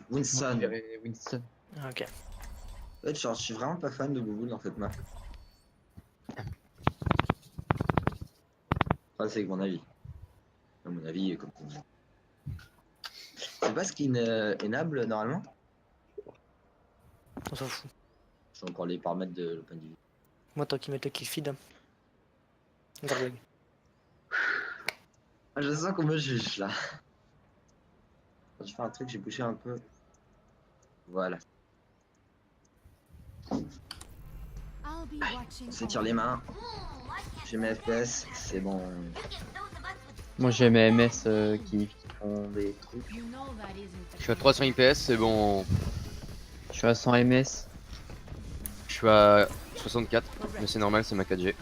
Winston. Winston. Ok. Ouais, genre, je suis vraiment pas fan de Bouboule dans cette map. Enfin, c'est mon avis. À mon avis, comme tout le monde. C'est pas ce qui est enable normalement. On s'en fout. Je vais encore les paramètres de l'open division. Moi, tant qu'ils mettent le kill feed. Garde. Ah, je sens qu'on me juge là. Je vais faire un truc, j'ai bougé un peu. Voilà. On s'étire les mains. J'ai mes FPS, c'est bon. Moi j'ai mes MS qui font des trucs. Je suis à 300 IPS, c'est bon. Je suis à 100 MS. Je suis à 64, mais c'est normal, c'est ma 4G.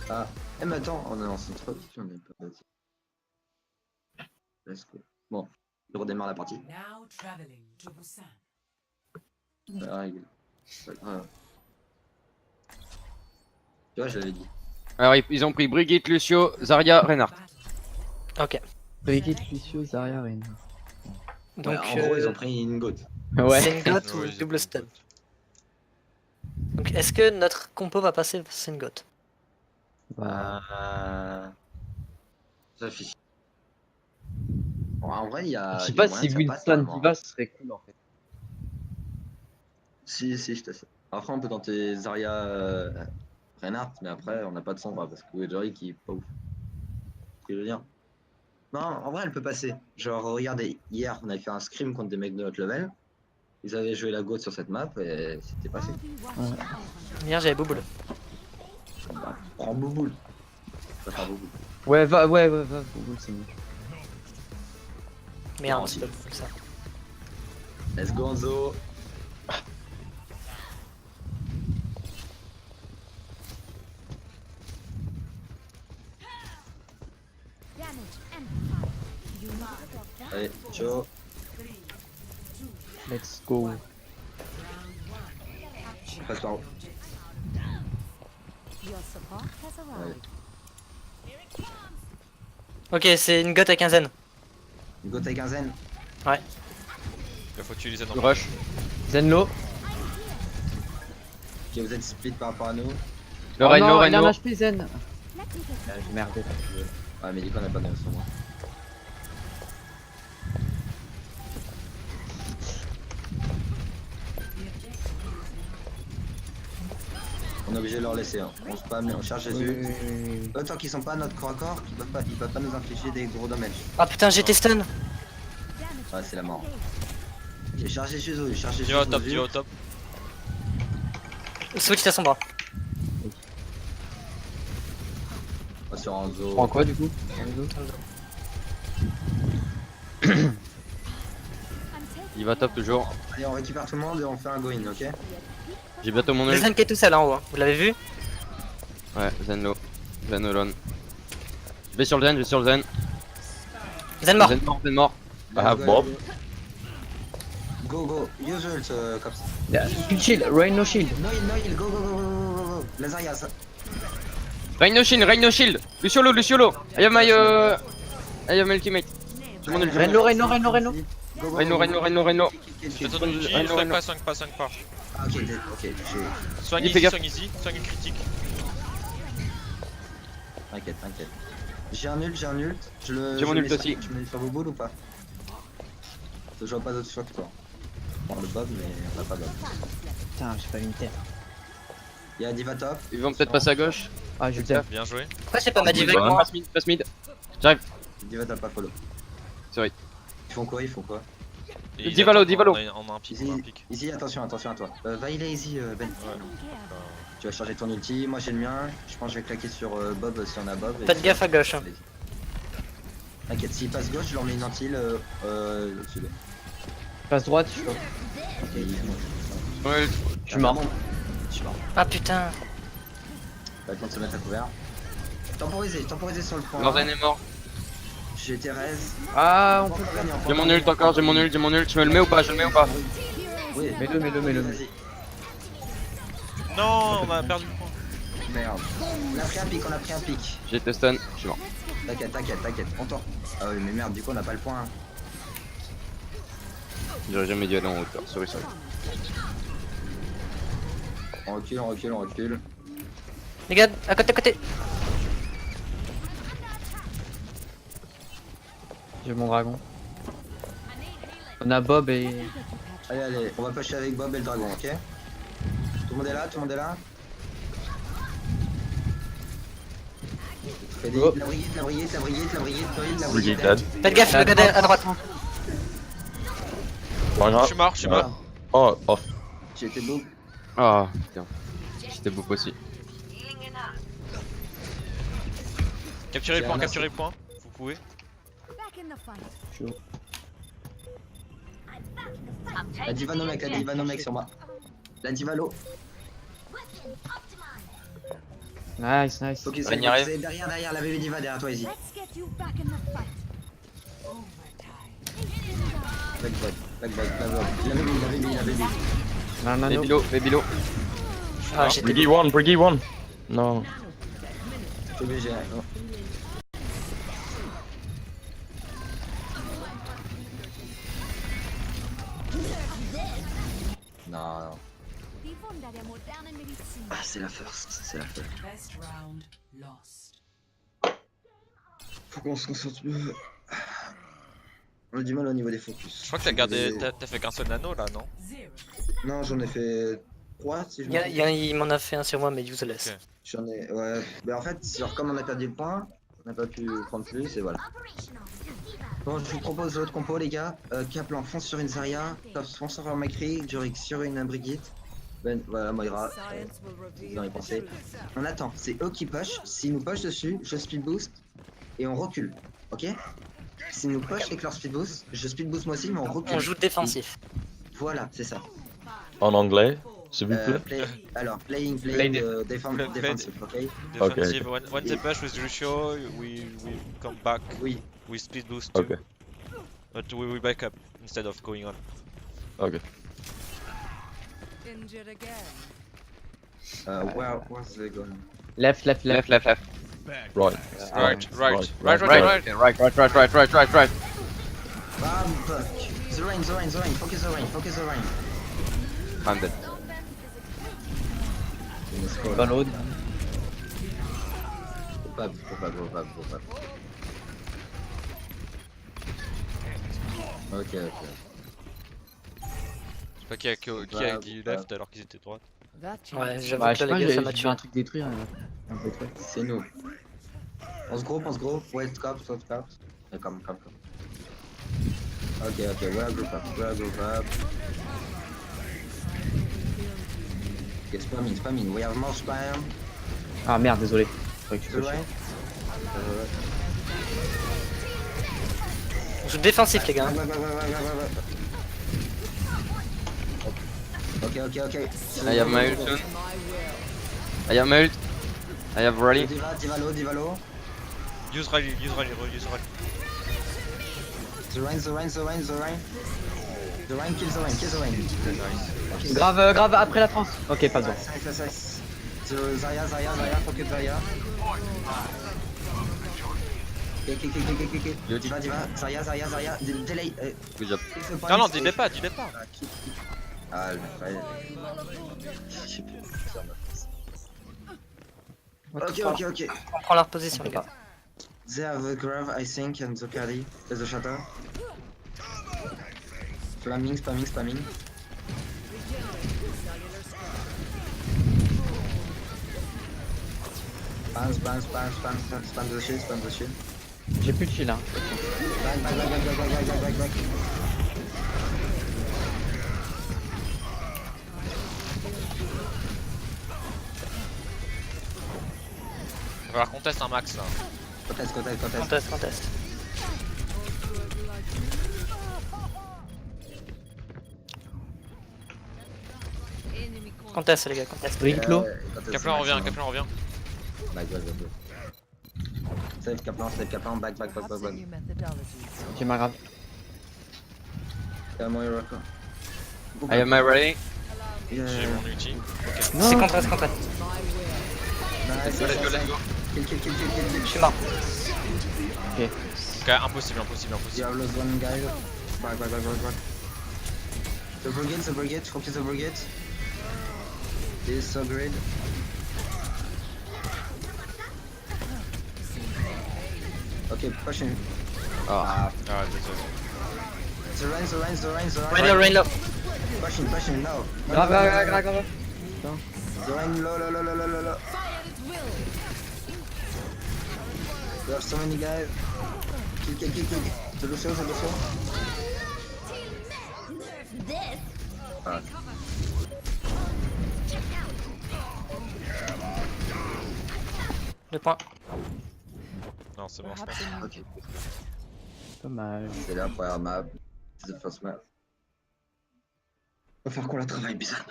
Ah, eh, mais attends, on est en centre, on est pas. Let's go. Bon, je redémarre la partie. Ah, règle. Ah. Tu vois, je l'avais dit. Alors ils ont pris Brigitte, Lucio, Zarya, Reinhardt. Ok. Brigitte, Lucio, Zarya, Reine. Donc, Ouais, en gros, ils ont pris une goutte. Ouais. Sengot ou Ouais, double stun. Donc, est-ce que notre compo va passer Sengot? Bah, Ça fiche. Bon, en vrai, il y a. je sais il y a pas moyen si que ça passe, Winston normalement. Diva ce serait cool en fait. Si, je t'assure. Après, on peut tenter Zarya Reinhardt, mais après, on n'a pas de Sombra parce que Jory qui est pas ouf. Ce que je veux dire. Non, en vrai, elle peut passer. Genre, regardez, hier, on avait fait un scrim contre des mecs de notre level. Ils avaient joué la GOAT sur cette map et c'était passé. Hier, j'avais Bouboule. Bah, prends Bouboule. Ça va faire Bouboule. Ouais, va, Google, c'est mieux. Merde, Non, c'est pas Bouboule ça. Let's go, Anzo. Allez, ciao. Let's go. Passe par où? Ok, c'est une gote à quinzaine. Une GOAT à quinzaine. Ouais. Il faut utiliser dans Rush. Zenlo. Ok, vous êtes split par rapport à nous. Le Oh Rhino, non, il a un Rhino. HP Zen. J'ai merdé. Ouais, mais dit qu'on n'a pas de sur moi. On est obligé de leur laisser. Hein. On spam, on charge Jésus. Eux, tant qu'ils sont pas à notre corps à corps, ils peuvent pas nous infliger des gros dommages. Ah putain, j'étais stun. Ouais, c'est la mort. J'ai chargé Jésus, j'ai chargé Dis au Jésus. top, dis au top. Switch à son bras. Oh, sur Anzo. Prends quoi du coup? Il va top toujours. Allez, on récupère tout le monde et on fait un go-in, ok? J'ai bientôt mon Le ult. Zen qui est tout seul en haut, hein. Vous l'avez vu? Ouais, Zenlo. Zen alone. Je vais sur le Zen, je vais sur le Zen. Zen mort. Zen mort, Zen mort. Ah Go, bon. Go, go, use ult comme ça. Yeah. Shield, Rain no shield. No heal, go, go, go, go, go, go. Lazaria, ça. Rhino shield. Luciolo. I have my ultimate. J'ai mon ult. Reno. Go, go, Rhino. Je te donne une Rhino, soigne Rhino. pas. Ah, ok, j'ai. Soigne Il fait easy, gaffe. soigne easy, soigne critique. T'inquiète. J'ai un ult. Je le. J'ai mon je le ult mets aussi. Tu me mets sur Bouboule ou pas? Je vois pas d'autre choix que toi. Bon, le Bob, mais on a pas Bob. Putain, j'ai pas vu une tête. Il y a Diva top. Ils vont peut-être passer à gauche. Ah, je le Bien joué. Pourquoi j'ai pas ma diva avec Bah, moi? passe mid. J'arrive. Diva top, pas follow. Sorry. Ils font quoi? Et il Divalo, attaque, Divalo. On a un pic, Easy, Easy, attention à toi. Va il est easy, Ben. Tu vas charger ton ulti, moi j'ai le mien. Je pense que je vais claquer sur Bob si on a Bob. et Faites si- gaffe à gauche. Hein. T'inquiète, s'il passe gauche, je leur mets une anti au-dessus de. Passe droite, je suis Ok, Ouais, Je suis mort. Je suis mort. Ah putain. Pas le temps de se mettre à couvert. Temporiser sur le point. leur Zen est mort. J'ai Thérèse. Ah, on peut le gagner, J'ai mon ult encore, j'ai mon ult. Je me le mets ou pas? Oui, Mets-le. vas-y. Non, on a perdu le point. Merde. On a pris un pic, on a pris un pic. J'ai te stun, je suis mort. T'inquiète, t'inquiète, t'inquiète. On tord. Ah oui, mais merde, du coup, on a pas le point. Hein. J'aurais jamais dû aller en hauteur, sorry. On recule, on recule, on recule. Les gars, à côté, à côté. J'ai mon dragon. On a Bob et... Allez, allez, on va pusher avec Bob et le dragon, ok? Tout le monde est là, tout le monde est là? Freddy, Oh. la brigade, la brigade, la brigade, la brigade, la Brigade brigade. dead. Faites gaffe, le gars à droite. Why Je not? suis mort, je suis Ouais. mort. Oh, off. J'ai été beau. Ah putain. J'étais beau aussi. Capturez le J'ai point, un capturez le point. Vous pouvez. La diva no mec, la diva no mec sur moi. La diva low. Nice, nice. Focus, Régnier arrive. c'est derrière, derrière, la bébé diva derrière toi, easy. Backbot, backbot, backbot. La bébé, la bébé, la bébé. Non, non, non. Baby low. Ah, j'étais Briggy one, Briggy one. Non. Bébé, j'ai. Oh. Non, non. Ah, c'est la first, c'est la first. Best round lost. Faut qu'on se concentre mieux. On a du mal au niveau des focus. Je crois que t'as gardé. T'as fait qu'un seul nano là, non? Zero. Non, j'en ai fait 3 si je me trompe. Il m'en a fait un sur moi, mais useless. Ok. J'en ai. Ouais. Mais en fait, genre, comme on a perdu le point, on n'a pas pu prendre plus et voilà. Bon, je vous propose l'autre compo, les gars. Kaplan fonce sur une Zarya, Tops fonce sur un Macri, Jorik sur une Brigitte. Ben, voilà, Moira. Science will reveal Vous en avez the pensé. truth. On attend, c'est eux qui push. S'ils nous push dessus, je speed boost et on recule. Ok? S'ils nous push avec leur speed boost, je speed boost moi aussi, mais on recule. On joue défensif. Voilà, c'est ça. En anglais, s'il vous plaît. Alors, playing, Play defensive, ok? Defensive, when they push with Lucio, we come back. Oui. We speed boost too. Okay. But we back up instead of going on. Okay. Injured again. Where's they going? Left, left, left. Left. Right. Right. Bam, fuck. The rain, focus the rain. I'm dead. Dans l'autre. Faut pas. Ok. Je sais pas qui a dit left alors qu'ils étaient droite. That Ouais, change. j'avoue Bah, que je sais là, pas, les gars, ça j'ai m'a vu tué. un truc détruire. Un peu trop. C'est nous. On se groupe. West Cop, South Cop. Come. Ok, we're a group up. Ok, spamming. We have more spam. Ah merde, désolé. Faudrait que tu To pushes. right. On joue défensif, les gars. Ouais. Ok. I have my ult soon. I have rally. Diva low. Use rally. The rain. The rain, kill the rain. Okay. Grave après la France. Ok, pas besoin. Nice. Zarya, focus Zarya. Ok. Diva, Zarya. Delay. Good job. Non, dis-les pas. Ah, le frère. Je sais plus. Ok. On prend leur position, les gars. They have a grave, I think, and the carry. The shatter. Spamming. Spam the shield. J'ai plus de shield hein. Back. On va leur conteste un max là. Conteste. Enemy Conteste, les gars, conteste. Brinklo. Kaplan revient. Back. Save Kaplan, back. Passing new methodologies. J'ai ma grave. Moira. I have my rally. J'ai mon ulti. C'est conteste. Nice, Let's go, let's go. Kill. Je suis mort. Ok, impossible. You have lost one guy. Back. The brigade, focus the brigade. This is so great. Okay, pushing. Ah, Ah, désolé. The rain. Rain low. Pushing, now. grave. The rain low. We have so many guys. Kill. The Lucio. Ah. Le point. Non, c'est bon. Perhaps a new Ok, Dommage. c'est la première map. C'est the first map. Va faire qu'on la travaille bizarre.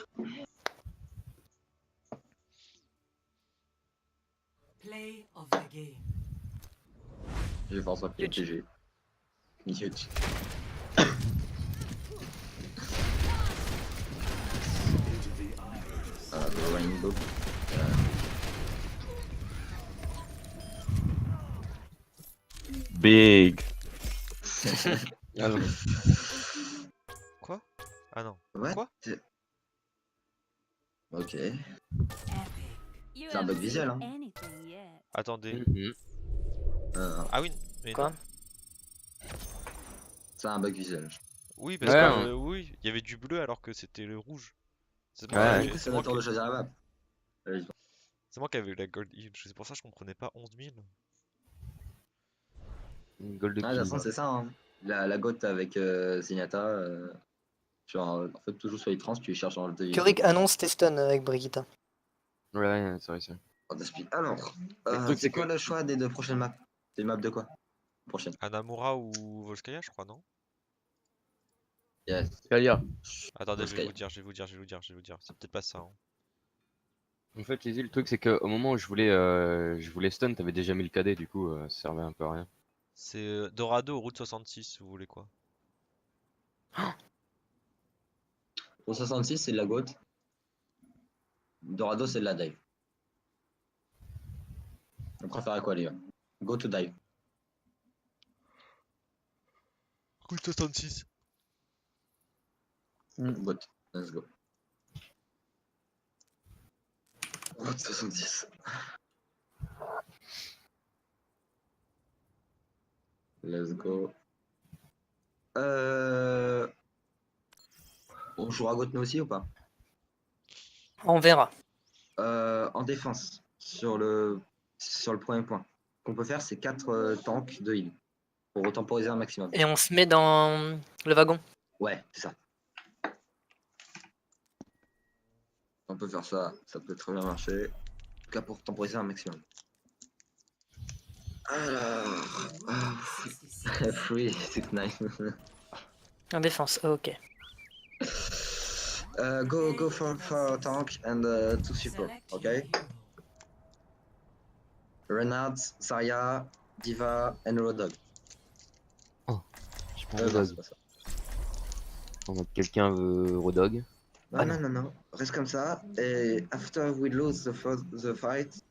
play of the game. Je vais faire ça PTG. Huge. The rainbow. Big. Quoi? Ah non. Ouais. Quoi? Ok. C'est un bug visuel, hein. Attendez. Ah oui, mais Quoi? non. C'est un bug visuel. Oui, parce Ouais, que oui, il y avait du bleu alors que c'était le rouge. C'est moi, Ouais, Du coup, c'est moi le tour de qui- choisir la map. Allez, c'est moi qui avais eu la gold heal. C'est pour ça que je comprenais pas 11 000. Une gold de toute façon, kill. c'est ça. Hein. La gote avec Zenyatta. Genre, en fait, toujours sur les trans, tu cherches dans le devis. Kurik annonce tes stuns avec Brigitte. Ouais, c'est vrai. Alors, Le truc, c'est c'est quoi que- le choix des deux prochaines maps? C'est une map de quoi? Prochaine. Anamura ou Volskaya, je crois, non? Yes. Kalia. Attendez, je vais Volskaya. vous dire. C'est peut-être pas ça. Hein. En fait, Lizzie, le truc, c'est qu'au moment où je voulais stun, t'avais déjà mis le KD, du coup, ça servait un peu à rien. C'est Dorado ou Route 66, vous voulez quoi? Pour 66, c'est de la gote. Dorado, c'est de la dive. On préfère à quoi, les gars? Go to dive. Route 66. Bot. Let's go. Route 70. Let's go. On jouera à nous aussi ou pas? On verra. En défense, sur le premier point. Ce qu'on peut faire, c'est 4 tanks de heal. Pour temporiser un maximum. Et on se met dans le wagon. Ouais, c'est ça. On peut faire ça, ça peut très bien marcher. En tout cas pour temporiser un maximum. Alors... Free, 6-9. En défense, ok. Go for tank and 2 support, okay? Renard, Zarya, Diva and Rodog. Je prends Non, Rodog. c'est pas ça. Quelqu'un veut Rodog. Non. Reste comme ça. Et after we lose the fight,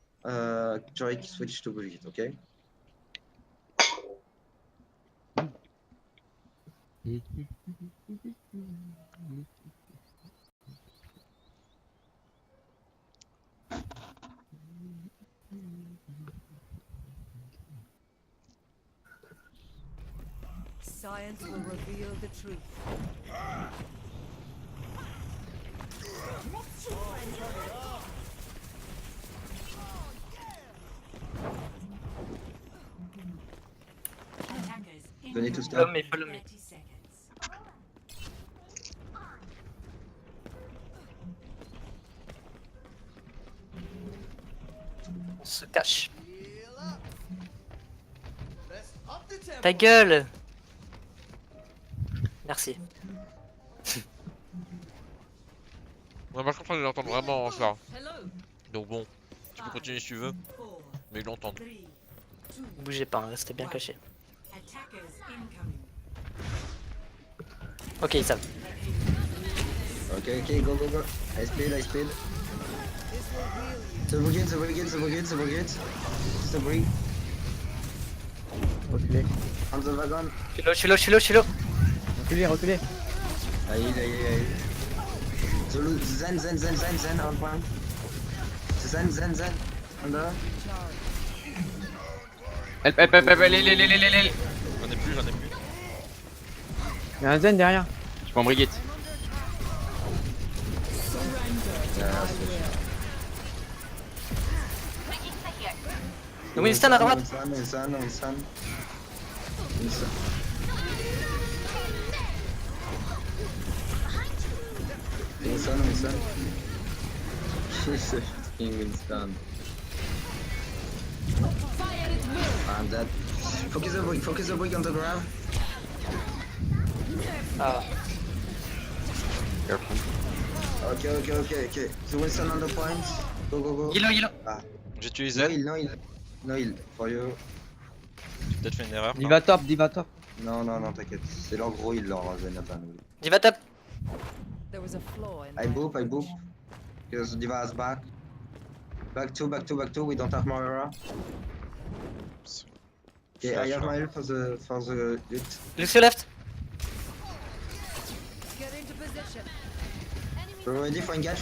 Jorik switch to Brigitte, okay? Science will reveal the truth. Venez tous là. Follow me. On se cache. Ta gueule! Merci. Ouais, par contre, on l'entend vraiment ça. Donc bon, tu peux continuer si tu veux, mais ils l'entendent. Bougez pas, hein, restez bien caché. Ok, ils savent. Ok, go. High speed. The brigade, the brigade, the brigade, the brigade. The brigade. Reculez. On the wagon. Je suis low. Reculez, reculez. Aïe. Zen, on point. Zen. Under. Help, les. J'en ai plus. Il y a un zen derrière. Je prends Brigitte. Winston à droite. Winston. Fucking Winston. I'm dead. Focus the break on the ground. Ah. Careful. Okay. So Winston on the point. Go. Yellow. Ah. J'ai tué No Z. heal. No heal. For you. J'ai peut-être fait une erreur. Diva top. Non, t'inquiète. C'est leur gros heal, leur Zenatan. Diva top. There was a flaw in I boop. Because Diva is back. Back two. We don't have Moira. Okay, I have my heal for the ult. Lucio left. Get into position. We're ready for engage.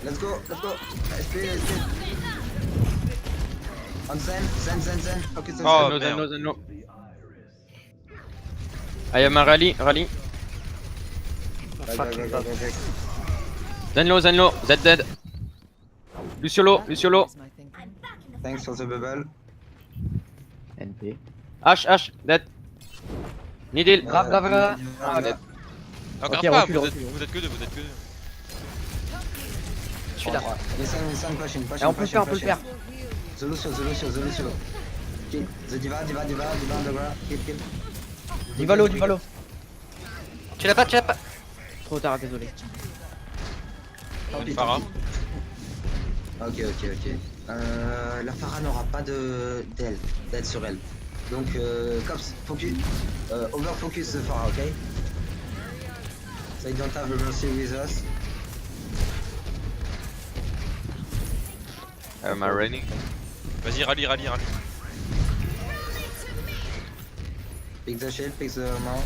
Let's go. SP. On Zen. Focus on Oh, Zen. merde. Zen low. I am a rally. Go. Zen low, Z dead. Lucio low. Is my thinking. Thanks for the bubble. NP. H, dead. Needle. Grave. Ah, dead. Encore Ok, pas, recule. vous êtes que deux. Je suis là. Winston, pushing. Et on peut le faire. The Lucio. Kill. The Diva on the ground. Kill. Diva low. Tu l'as pas. Trop tard, désolé. Une Pharah. Ok. La Pharah n'aura pas d'aide sur elle. Donc, Cops, focus. Over focus the Pharah, ok? So you don't have mercy with us. Am I running? Vas-y, rallye. Pick the shield, pick the mount.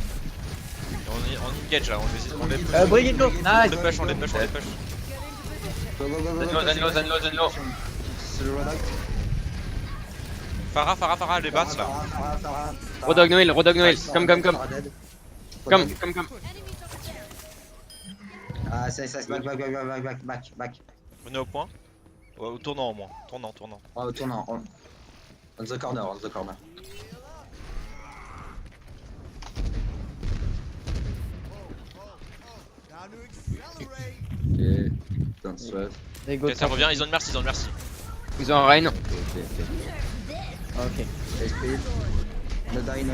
On engage là, on les Brigade low. Nice. on les push. Go. Zen low. Sur le Rodok. Pharah, elle est basse là. Pharah. Rodog Noël. Come. Pharah dead. Come. Ah, c'est back. On est au point. Ouais, au tournant au moins. Tournant. Oh, tournant. On the corner. Ok, don't stress. They go Ok, ça top. revient, ils ont une merci. Ils ont un Rein. Ok. Stay speed. No die.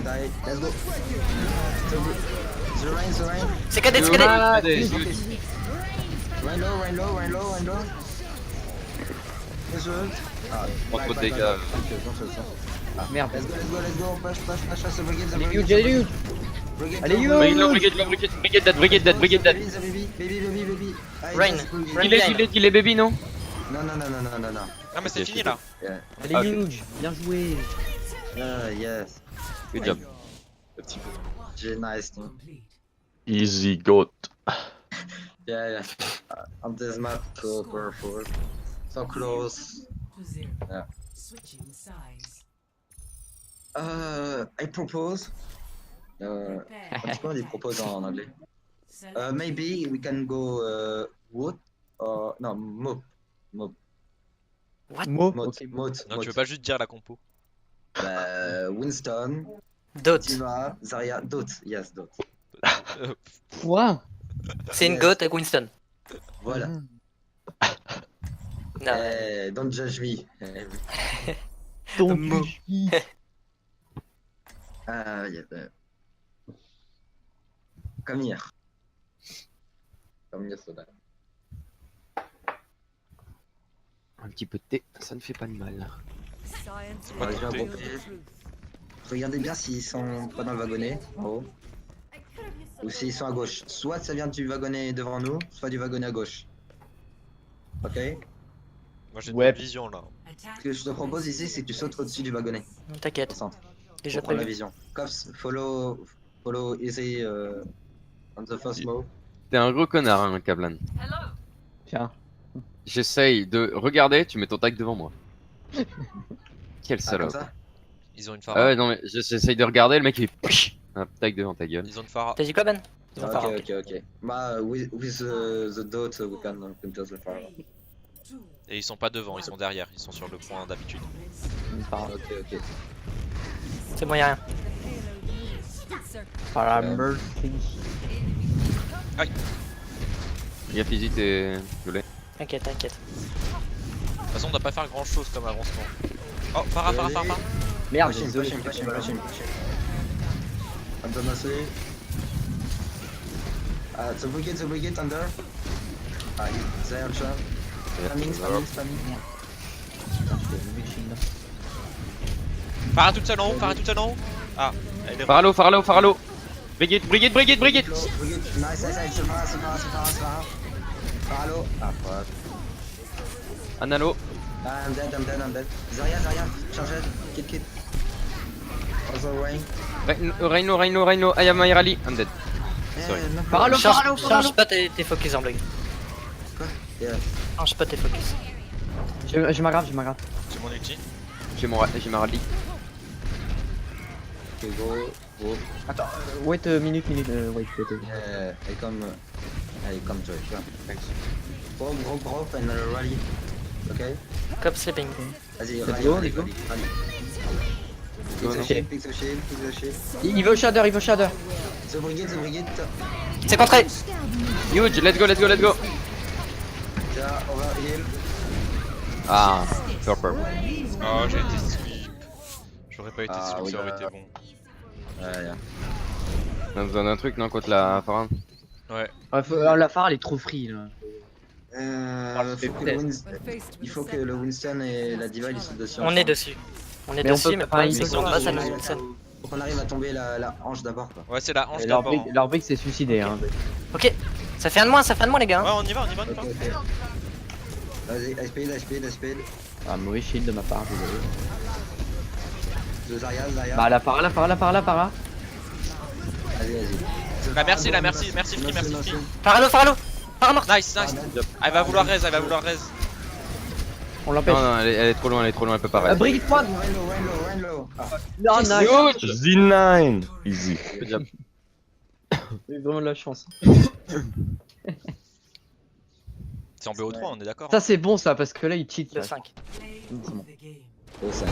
Let's go. The rain. C'est cadet. Ah, des- Rain low. Let's go. Ah, Prends trop de dégâts. Merde. Let's go. Push. The brigade. Allez, huge. Allez, huge. Brigade dead. Baby. Rain. Il est baby, non? Non. Ah mais c'est fini là. Yeah. Allez, huge. Bien joué. Yes. Good job. J'ai nice. Complete. Easy goat. Yeah. On this map, so powerful. So close. To 0. Yeah. Switching sides. I propose. Prepare. Pourquoi on dit propose en anglais? Select. Maybe we can go wood or no mob. Mo. Moat. Ok. Non, tu veux pas juste dire la compo. Winston, Dot. Diva, Zarya, Dot. Yes, Dot. Quoi? C'est une goat avec Winston. Voilà. Non. Don't judge me. Ton Mo. cul. Yeah. Come here. Soda. Un petit peu de thé, ça ne fait pas de mal. Science Ouais, will j'ai un reveal bon the truth. Regardez bien s'ils sont pas dans le wagonnet, en haut. Ou s'ils sont à gauche. Soit ça vient du wagonnet devant nous, soit du wagonnet à gauche. Ok? Moi j'ai Ouais. une vision là. Ce que je te propose ici, c'est que tu sautes au-dessus du wagonnet. Au T'inquiète, centre. déjà Pour prendre la prévu. vision. Cops, follow easy on the first move. T'es un gros connard, hein, Kablan. Tiens. J'essaye de regarder, tu mets ton tag devant moi. Quel Ah, comme salope. ça? Ils ont une Ah Phara. ouais, non, mais j'essaye de regarder, le mec il fait un tag devant ta gueule. Ils ont une Phara. T'as dit quoi, Ben? Ils ont Ok, Phara, ok. Bah, with the dot, we can counter the fire. Et ils sont pas devant, ils sont derrière. Ils sont sur le point d'habitude. Ok. C'est bon, y'a rien. Par la Ouais. mercy. Gaffe, easy, t'es violet. T'inquiète, t'inquiète. De toute façon, on doit pas faire grand chose comme avancement. Oh, Phara. Merde, Push him. désolé. I'm gonna say. The brigade under. They are shot. Spamming. Phara toute seule en haut, Ah, elle est Faralo. Brigade. Brigade. Nice. C'est Farah. Faralo. Ah, fuck. Analo. I'm dead. Zarya, charged. Kid. Also rain. Rhino, I have my rally. I'm dead. Sorry. Faralo. Change pas tes focus en blague. Quoi? Yeah. Change pas tes focus. Je m'aggrave. J'ai mon ulti. J'ai ma rally. Ok, go. Attends, wait minute, wait. Yeah, I come Joy. Thanks. Gros, and rally. Ok? Cop sleeping. Vas-y, Let's rally. go. Rally. Go, non. Fix the shield. Il va au shader. The brigade. C'est contré! Huge, let's go. Tiens, over heal. Ah, purple. Oh, j'ai été sweep. J'aurais pas été Ah, sweep, oui, ça aurait là. été bon. Ouais. On a besoin d'un truc, non, contre la Farah. Ouais. La phare, elle est trop free là. Il faut que le Winston et la Diva ils sautent dessus. On est dessus. On est Mais on dessus, peut mais pas pas y ici, sauter. on va, ça nous Faut qu'on arrive à tomber la hanche d'abord quoi. Ouais, c'est la hanche Et d'abord. hein. Leur brick s'est suicidé. Hein. Ok, ça fait un de moins, les gars. Ouais, hein. on y va. Ok. Vas-y, high speed. Ah, mauvais shield de ma part, désolé. The Zarya. Bah, la para. Vas-y. Bah, merci, free. Faralo, Faralo mort. Nice. Elle va vouloir raise. On l'empêche. Non, elle est trop loin, elle peut pas rester. Brick 3. Rain low. Non, nice. Z9. Easy. Good job. J'ai eu vraiment de la chance. C'est en BO3, on est d'accord. Ça, c'est bon ça, parce que là, il cheat. Le Là. 5. Oh, ça.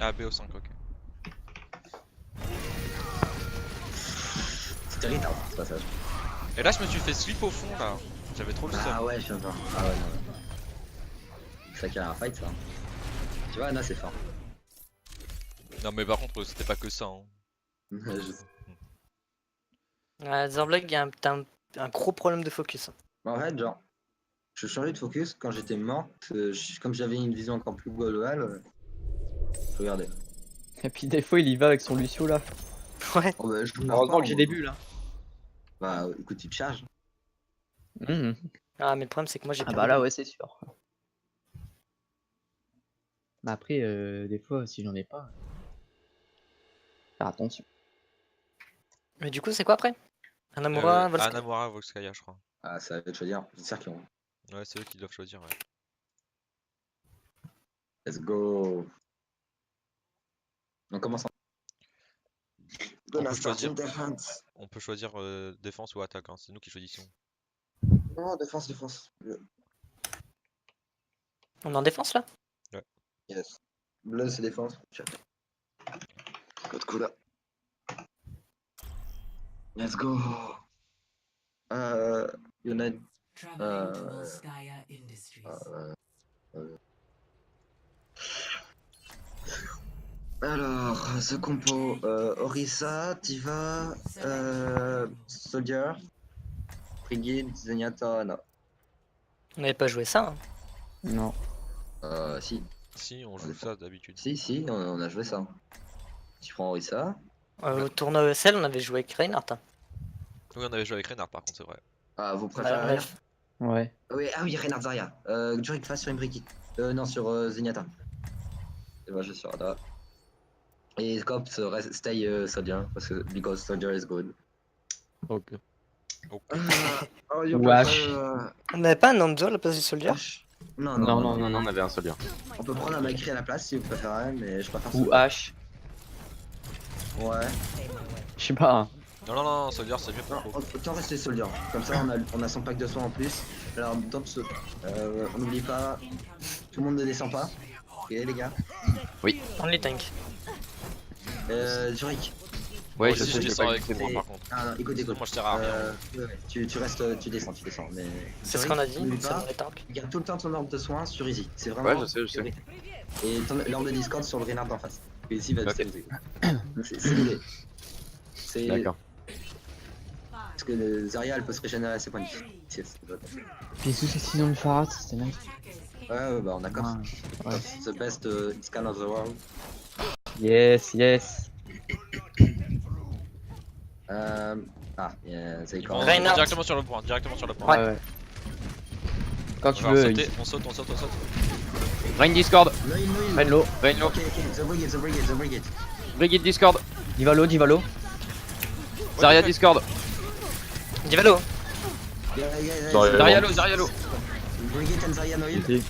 Ah, BO5, ok. C'était irritant ce passage. Et là, je me suis fait slip au fond là. J'avais trop le seum. Ah ouais, je viens de voir. Ah ouais, non. C'est ça qu'il y a un fight ça. Tu vois, Anna c'est fort. Non, mais par contre, c'était pas que ça. Hein. Zorblag, t'as un gros problème de focus. En fait, genre, je changeais de focus quand j'étais mort. Comme j'avais une vision encore plus globale, je regardais. Et puis, des fois, il y va avec son Lucio là. Ouais. Oh, bah, je Heureusement que j'ai des bulles là. Bah écoute, il te charge. Ah, mais le problème, c'est que moi, j'ai Ah perdu. bah là, ouais, c'est sûr. Bah après, des fois, si j'en ai pas, faire attention. Mais du coup, c'est quoi après? Anamura, Volskaya. Anamura, Volskaya, je crois. Ah, ça va te choisir. C'est qui ont. Ouais, c'est eux qui doivent choisir. Ouais. Let's go. On commence en. On peut choisir défense ou attaque, hein. C'est nous qui choisissons. Non, défense. On est en défense là? Yes. Bleu, c'est défense. Code cool. Let's go. United. Alors, ce compo, Orisa, Tiva, Soldier, Brigade, Zenyatta, non. On n'avait pas joué ça. Hein. Non. Si, Si, on joue ça d'habitude. si, on a joué ça. Tu prends Orisa. Au tournoi ESL, on avait joué avec Reinhardt. Hein. Oui, on avait joué avec Reinhardt par contre, c'est vrai. Ah, vous préférez rien Bref. Ouais. Oui, Reinhardt Zarya. Jurick face sur une Brigade. Non, sur Zenyatta. Et moi, je suis là. Et Cops, stay Soldier, parce que because Soldier is good. Ok. Oh, Wesh. On n'avait pas un Nanzo à la place du soldier? Non, Non, on avait un soldier. On peut prendre un Macri à la place si vous préférez, mais je préfère Ou Soldier. H. Ouais. Je sais pas. Hein. Non, Soldier c'est mieux Non, pour vous. autant rester Soldier. Comme ça, on a son pack de soins en plus. Alors, on n'oublie pas, tout le monde ne descend pas. Ok, les gars. Only tank. Zurich. Ouais, Moi je aussi, sais, je j'ai descends pas avec vous, écouté. moi, par contre. Ah non, écoute. Moi je sers à rien. Ouais, tu restes, tu descends, mais. C'est ce Zurich, qu'on a dit, n'oublie c'est pas, vrai tank. garde tout le temps ton ordre de soins sur Easy. C'est vraiment. Ouais, je sais. Et l'ordre de Discord sur le Reynard d'en face. Et ici va Ok. stabiliser. C'est l'idée. C'est. D'accord. Parce que le Zarya elle peut se régénérer à ses points de vie. Bisous, c'est sinon le Farad, c'était nice. Ouais, bah on a comme Ouais. The best scan of the world. Yes. C'est Ils quand vont Reinhardt. directement sur le point, Ouais. Quand tu On va veux. sauter, on saute. Rain Discord. Noil. Rain low. Rain low. Ok, The Brigade. Brigade Discord. Divalo. Zarya Discord. Divalo. Zarya. Zarya low. Brigade and Zarya Noil. Ici.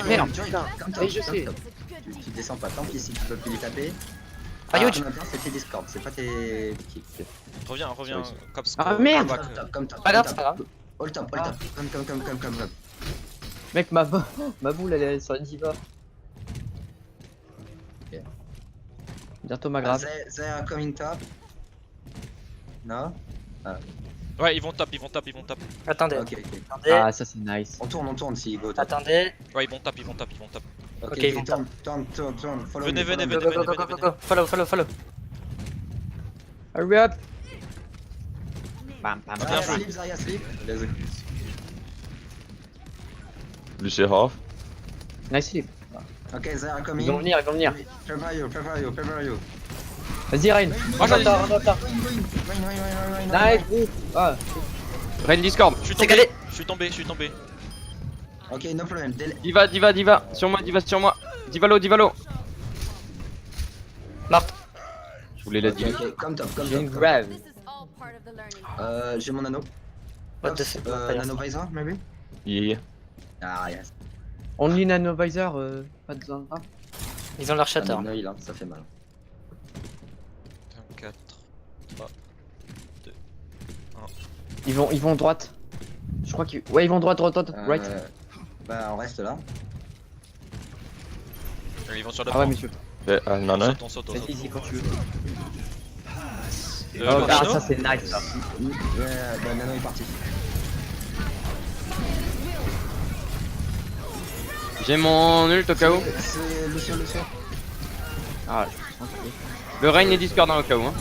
Merde, Comme Oui, je sais. Tu descends pas, tant pis si tu peux plus les taper. Ah, huge. Maintenant c'est tes Discord, c'est pas tes kicks. Reviens, Cops. Ah, merde. Comme top. Pas grave, c'est pas grave. All top. Comme. Mec, ma boule elle est sur la diva. Ok. Bientôt ma grave. They are coming top. Non? Ouais, ils vont top. Attendez, Ok. attendez, Ah, ça c'est nice. On tourne si go top. attendez. Ouais, ils vont top. Ok, ils vont tourne. Follow Venez, me, follow me. Go. Follow. Hurry up. Bam. Bien joué. Zarya sleep. Let's go. Lucie half. Nice sleep. Ok, they are Ils coming. vont venir. Prepare you. Vas-y, Rain. Moi j'en ai Rain. Nice, gros. Ah, Rain Discord. Je suis C'est calé. tombé. Ok, no problem. Diva. Sur moi. Divalo. Morte. Je voulais la dire. Ok, comme top. j'ai une grave. J'ai mon nano. What the fuck, pas Nano visor, maybe? Yeah. Ah, yes. Only nanovisor, pas de besoin de grave. Ils ont leur shatter. Noil, hein, ça fait mal. 4. Ils vont droite. Je crois qu'ils. Ouais, ils vont droite. Right. Bah, on reste là. Ils vont sur le Ah ouais, point. monsieur. Non. On saute. Vas-y, ici quand tu veux. Le Ah, nano ça c'est nice ça. Bah, Nano est parti. J'ai mon ult au cas où. C'est Lucio. Ah, je pense que. Le Rain et Discord hein, au cas où. Hein.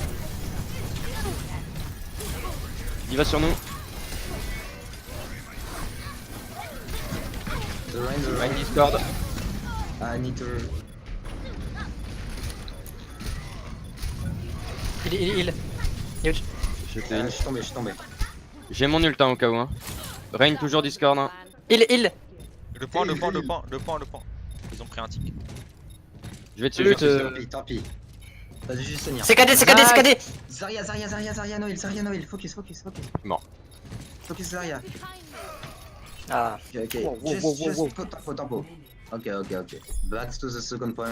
Il va sur nous. The Rain Rain. Discord. I need to. Il. Huge. Je fais une. Je suis tombé. J'ai mon ult hein, au cas où. Hein. Rain toujours Discord. Hein. Il. Le point. Ils ont pris un tic. Je vais dessus. Ult, Tant pis. Vas-y, juste tenir. C'est KD. Zarya Noil. Focus. Mort. Focus Zarya. Ah. Ok. Wow. Just put tempo. Ok. Back to the second point.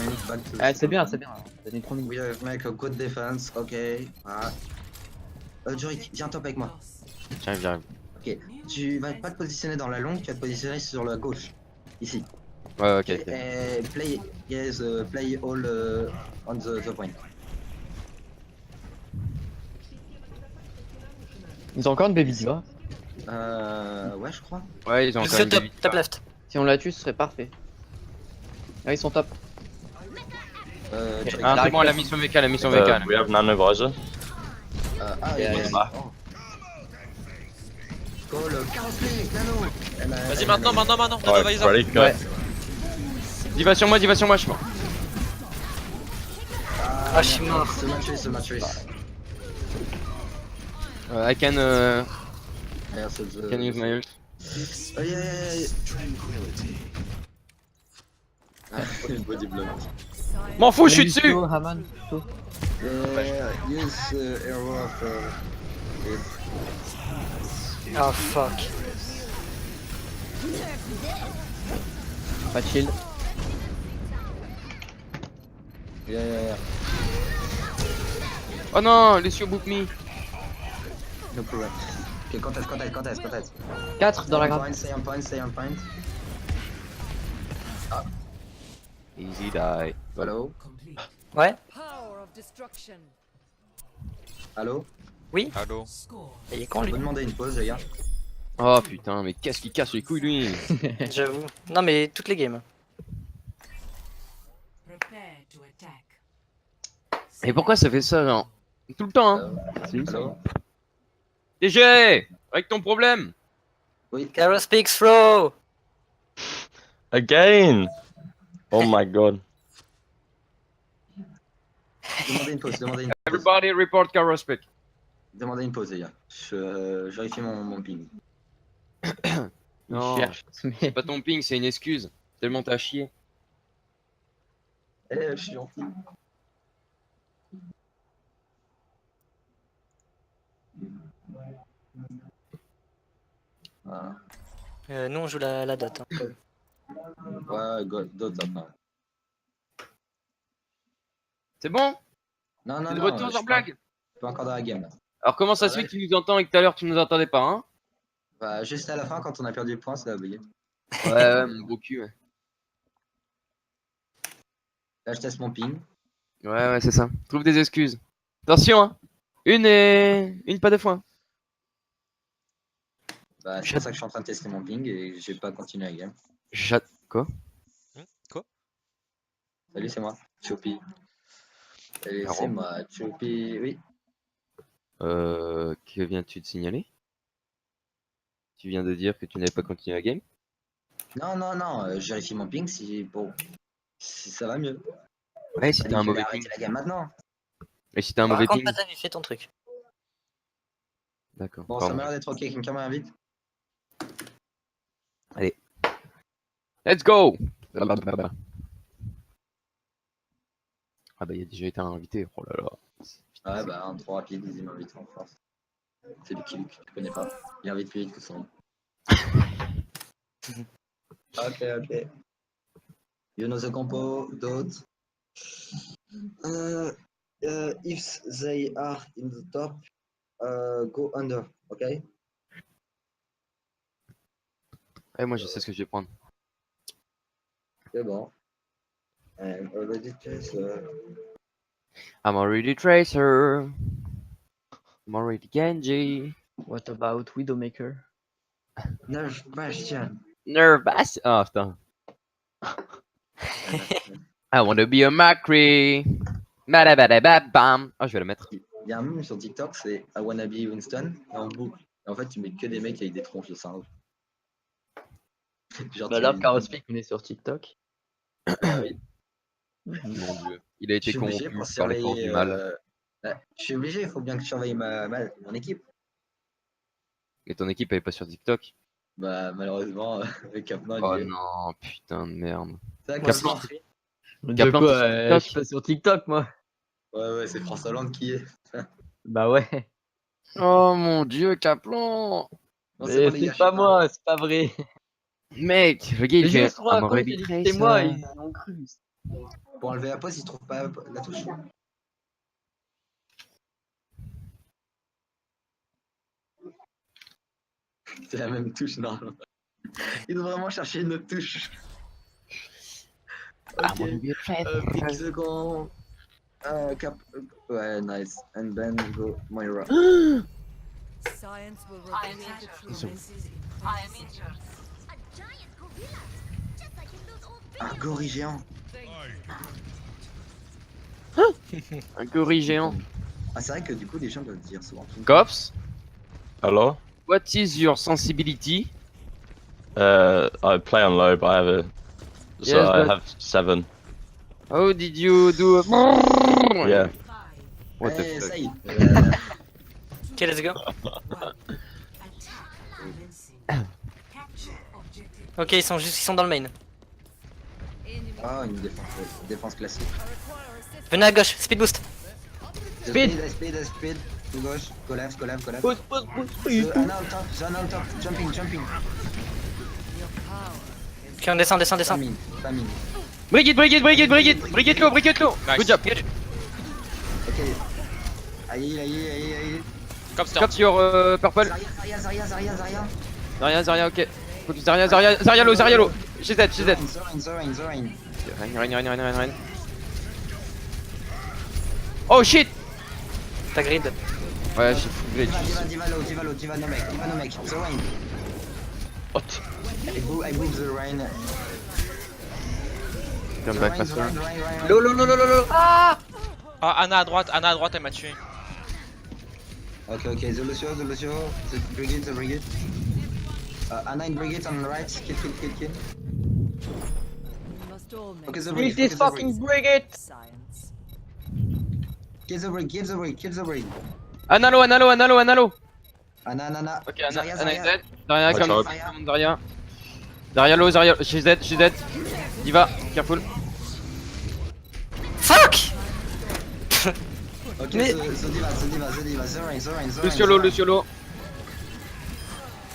Ah, c'est bien. Donnez 3 minutes. We have make a good defense. Ok. Ah. Jurik, viens top avec moi. J'arrive. Ok. Tu vas pas te positionner dans la longue, tu vas te positionner sur la gauche. Ici. Ouais, ok. Et play all on the point. Ils ont encore une baby diva. Ouais, je crois. Ouais, ils ont encore C'est une top. baby. Top left. Si on la tue, ce serait parfait. Ah, ils sont top. Jurik. Ah, c'est bon, la mission VK. We have nano visor. Yes. Ah. Go le Chaos Play, Nano. Vas-y, maintenant. Nano Ouais, visor. ready, cut. Ouais. Diva sur moi, je suis mort. Ah, je suis mort. C'est Matrice. I can Yes, use my ult. Yeah. Body block. M'en fous, je suis dessus. Lucio, Haman, plutôt. Use hero of. Oh fuck. Pas de shield. Yeah. Oh non, Lucio book me. No problem. Ok, contest. 4 dans la grave. Stay on point. Easy die. Allô? Complete. Ouais. Power of destruction. Allô? Allô. Score. Il est con On lui. peut demander une pause, les gars? Oh putain, mais qu'est-ce qui casse les couilles lui? J'avoue. Non mais toutes les games. Prepare to attack. Et pourquoi ça fait ça, genre? Tout le temps, hein? Allô? TG, avec ton problème. Oui. Carol speaks flow. Again! Oh my god. Demandez une pause. Everybody report Karospec. Demandez une pause, les gars. Je vérifie mon ping. Non, Cherche. c'est pas ton ping, c'est une excuse. Tellement t'as chié. Je suis gentil. Voilà. Nous on joue la dot. Hein. Ouais, d'autres après. C'est bon? Non, T'es de je retour, suis genre blague? pas encore dans la game là. Alors comment ça se fait que tu nous entends et que tout à l'heure tu nous entendais pas, hein? Bah, juste à la fin, quand on a perdu le point, ça a bugué. Ouais, mon gros cul, ouais. Là, je teste mon ping. Ouais, c'est ça. Trouve des excuses. Attention, hein. Une pas deux fois. Bah, c'est pour ça que je suis en train de tester mon ping et j'ai pas continué la game. Quoi? Quoi? Salut, c'est moi, Chopi. Salut, Marrant. c'est moi, Chopi. Oui. Que viens-tu de signaler? Tu viens de dire que tu n'avais pas continué la game? Non, je vérifie mon ping si ça va mieux. Ouais, si T'as t'as un dit que j'allais mauvais arrêter ping. la game maintenant. Et si t'as un mauvais Raconte ping? pas ta vie, fais ton truc. D'accord. Bon, ça pardon. m'a l'air d'être ok, quelqu'un m'invite. Let's go! Ah bah il a déjà été invité, oh là là. Ouais, bah, un trop rapide, il m'invite en force. C'est Lucky Luke, tu connais pas. Il invite plus vite que son nom. Ok. You know the compo, d'autres. If they are in the top, go under, ok? Ouais, moi je sais ce que je vais prendre. C'est bon. And already chaser. I'm already Tracer. I'm already Genji. What about Widowmaker? Nerf Bastion. Nervous. Ah putain. I wanna be a Macri. Badabadababam. Ah, je vais la mettre. Il y a un meme sur TikTok, c'est I wanna be Winston, et en boucle. Et en fait, tu mets que des mecs avec des tronches de singe. Genre, Bah tu là, mets- Karospeak, on est sur TikTok. Mon dieu. Il a Je été suis obligé corrompu pour par les forces surveiller. du mal. Je suis obligé, il faut bien que je surveille mon équipe. Et ton équipe elle est pas sur TikTok? Bah, malheureusement, avec Capman, Oh il est. non, putain de merde. C'est vrai, Kaplan. Kaplan. De Kaplan, quoi t'es sur TikTok? je suis pas sur TikTok, moi. Ouais, c'est François Hollande qui est. Bah ouais. Oh mon dieu, Kaplan! Non, Mais bon, les gars, c'est je pas suis moi, c'est pas vrai. Mec, le gars il Mais fait juste moi, I'm quand already j'ai dit Tracer. c'était moi, ils ont cru. Pour enlever la pause, il trouve pas la touche. C'est la même touche, normalement. Il doit vraiment chercher une autre touche. I Ok. wanna be a Tracer. Pick second. Cap. Ouais, nice. And then go Moira. Science will reveal the truth. Un gorille géant. Un gorille géant. Ah, c'est vrai que du coup, les gens doivent dire souvent. Cops, Hello? what is your sensibility? I play on low, but I have a. So Yes, I but- have 7. How did you do? Yeah. What the Eh, fuck? ça y est. Ok, let's go. Ok, ils sont dans le main. Ah, une défense classique. Venez à gauche, speed boost. Speed. Speed. To gauche. Go left. Pause. Anna on top. Jumping. Ok, on descend. Famine. Brigitte low. Nice. Good job. Ok. Aïe. Comme c'était Cop sur purple. Zarya. Zarya, ok. Focus Zarya low. She's dead. Zorain. Rein. Oh shit. T'as grid. Ouais, j'ai full grid. Diva no mec. Zorain. What? I move the rain. Come back faster. Low. Ah, Anna à droite, elle m'a tué. Ok, the Lucio. The Brigade. Anna in Brigade on the right. Kill. We must all make Okay, the Kill Brigade. this fucking brigade. science. Kill the Brigade. Anna low. Anna. Ok, Anna is Zarya. dead. Zarya, Watch come out. on, Zarya. Zarya low, she's dead. Diva, careful. Fuck. Ok, Mais- the Diva. Zorain. Lucio low.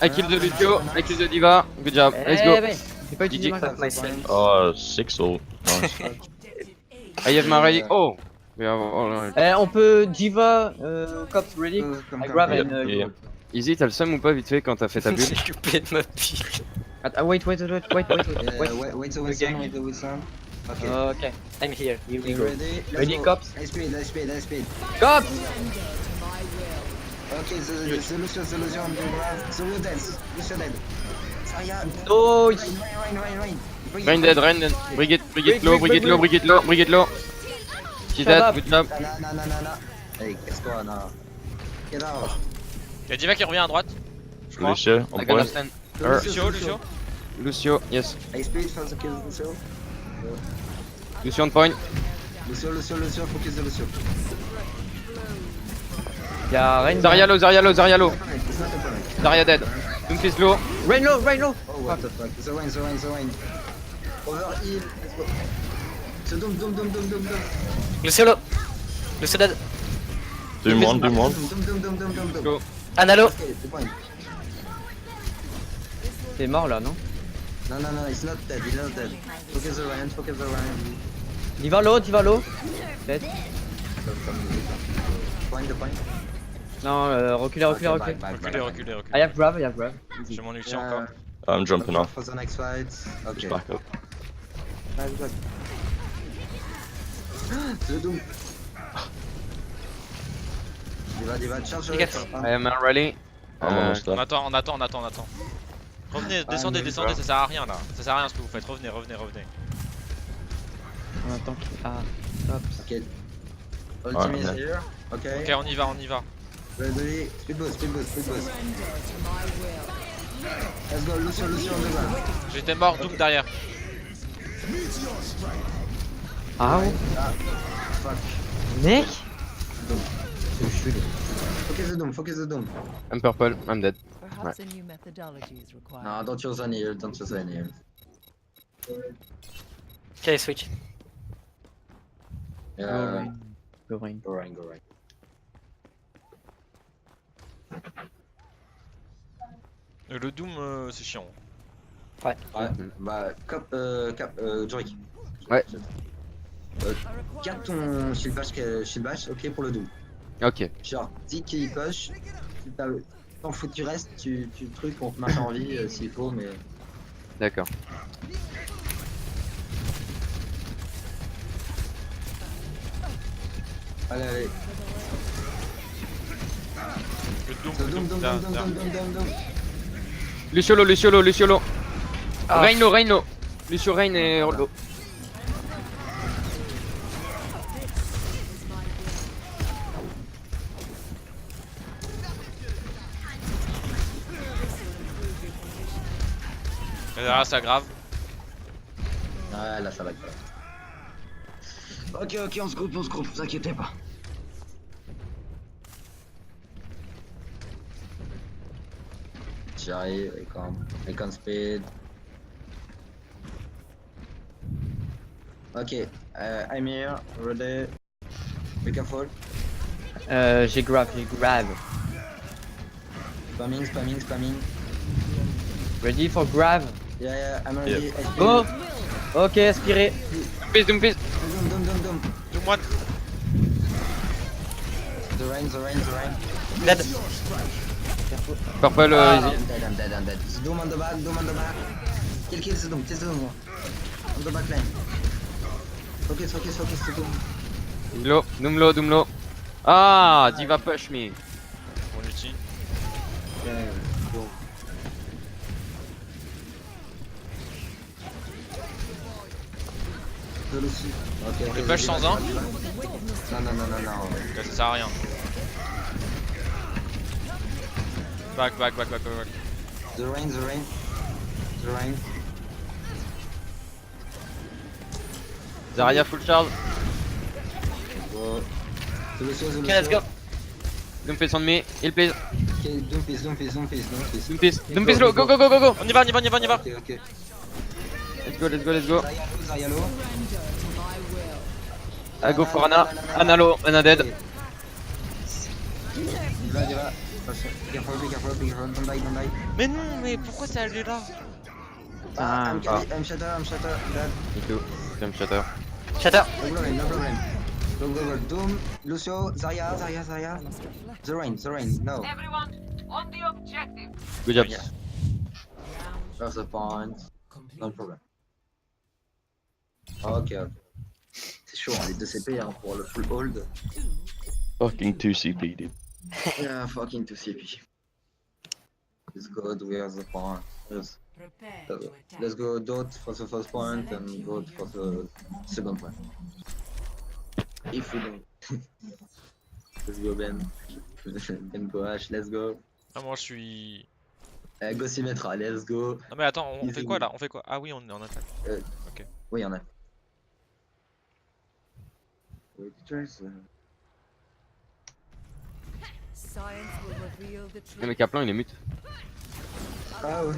I kill the Lucio, I kill the Diva. Good job, let's go. J'ai pas utilisé GG. ma carte. Oh, 6 all. Nice. I have my ready. Oh, we have all. On peut Diva, Cops ready. I grab Yeah, and yeah. Easy, t'as le seum ou pas vite fait quand t'as fait ta bulle? J'ai coupé de ma pile. Wait. Wait the Wilson. Okay. Okay, I'm here. here we You go. ready? Let's Ready, go. cops? High speed. Cops! Okay, the Lucio on the ground. The Lucio dead. Zarya. Oh, Rain. Rain dead. Brigade low. She's Shut dead, up. good job. Na. Hey, casse-toi, Anna. Get out. Y'a Diva qui revient à droite. Je crois. Lucio, on I gonna point. stand. Lucio. Yes. High speed for the kill Lucio. Lucio on point. Lucio, focus the Lucio. Y'a Rain. Zarya low. It's not a problem. Zarya dead. Doom is low. Rain low. Oh, what the fuck. The rain. Over heal. Let's go. So doom. Lucio low. Lucio dead. Doom one. Doom. Go. Anna low. Okay, the point. T'es mort là, non? No, it's not dead. Focus the rain. Diva low. Dead. Point. Non, reculez. Back. I have grab. Easy. J'ai mon ulti encore. I'm jumping off. For the next fight. Okay. Just back up. The doom. Diva, charge. I am ready. I'm almost On there. attend. Revenez, descendez, ça sert à rien là. Ça sert à rien ce que vous faites. Revenez. On attend qu'il... Ah, hop. Okay. Ultimate is Ouais. here. Okay. Ok, on y va. Ready. Speed boost. Let's go, Lucio on the ground. J'étais mort, Doom derrière. Ah ouais. Fuck. Mec. Focus the doom. I'm purple, I'm dead. Perhaps a new methodology is required. No, don't use any heal. Ok, switch. Go Rain. Go Rain. Le Doom, c'est chiant. Ouais, bah, Jorik. Ouais. Garde ton shield bash, ok, pour le doom. Ok. Genre, dis qu'il push, si t'en fous que tu restes, tu trucs, on te maintient en vie s'il faut, mais... D'accord. Allez. Le Doom, Doom. Lucio low. Ah. Rain low. Lucio Rain et low. Derrière, ça grave. Ouais, là ça va être pas. Ok, on se groupe, vous inquiétez pas. J'arrive, Icon speed. Ok, I'm here, ready. Be careful. J'ai grab. Spamming. Ready for grab. Yeah, I'm ready. Go. Ok, aspiré. Doom piece. Doom. Doom one. The rain. Dead. Purple, easy. I'm dead. Doom on the back. Kill the Doom. On the back line. Focus, the Doom. Doom low. Ah, Diva push me. Mon ulti. Yeah, Doom. Je le suis. Ok. Le push sans un. Non. Ok, ça sert à rien. Back. The rain. Zarya full charge. Go. The Ok, let's go. Doom piece on me. Heal please. Okay, Doom piece. Doom piece low. Go. On y va. Ok. Let's go. Zarya low. I go for Ana. Ana low. Ana dead. Va. Careful, don't die. Mais non, mais pourquoi c'est allé là? I'm shatter, dead. Me too. Jump shatter. Shatter. No problem. Go. Doom, Lucio, Zarya. The rain, no. Good job. That's the point. No problem. Ok. C'est chaud, hein, les 2 CP hein, pour le full hold. Fucking 2 CP, dude. Yeah, fucking 2 CP. Let's go, where's the point? Yes. Let's go dot for the first point and go for the second point. If we don't. Let's go Ben. Ben Coach, let's go. Ah, moi je suis. Go Symmetra, let's go. Non, mais attends, on fait quoi là? Ah oui, on est en attaque. Oui, y'en a. Wait, trace. Le mec Kaplan il est mute. Ah ouais.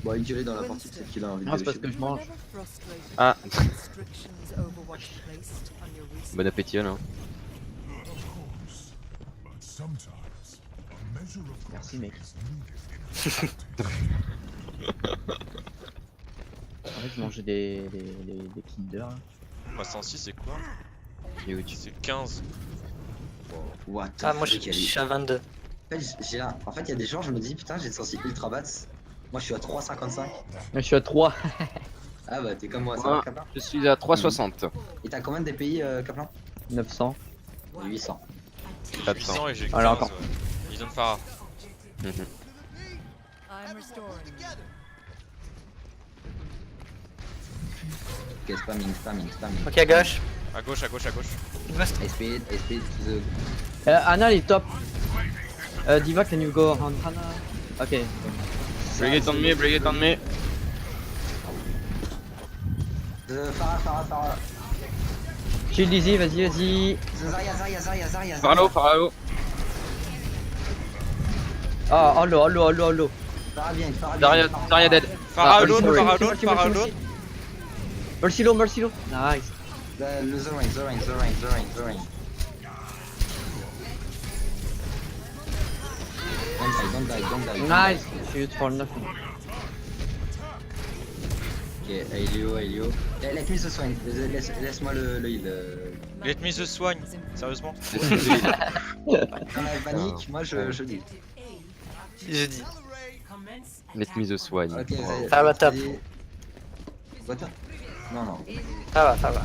Bon, il est dans la partie, peut-être qu'il a envie de. Non, c'est parce que je mange. Ah. Bon appétit là. Merci mec. En fait, je mangeais des Kinder. Là. Bah 106 c'est quoi? Huge. C'est 15. What? Ah, moi je suis à 22. En fait, il y a des gens, je me dis, putain, j'ai le sensi ultra bats. Moi, je suis à 3,55. Je suis à 3. Ah bah, t'es comme moi, ça Ouais. va, Kaplan? Je suis à 360. Et t'as combien de DPI, Kaplan? 900. 800. 400. Et j'ai 15. Alors, attends. Ils donnent Farah. Ok, spamming. Ok, à gauche. À gauche. I speed to the. Anna, il est top. Diva, can you go on Hana? Ok. Bring it on me. The Farah. Shield easy, vas-y. The Zarya. Faralo. Ah, oh l'eau. Farah bien. Zarya dead. Farah Ah, alone. Mercy low. Nice. The rain. Don't die. Nice. Shoot for nothing. Ok, Aelio. Let me the soigne. Laisse-moi le heal. Let me the soigne. Sérieusement? Quand la panique, moi je dis. Je dis. Let me the swine. Ok, Ça va, top. What? Non. Ça va.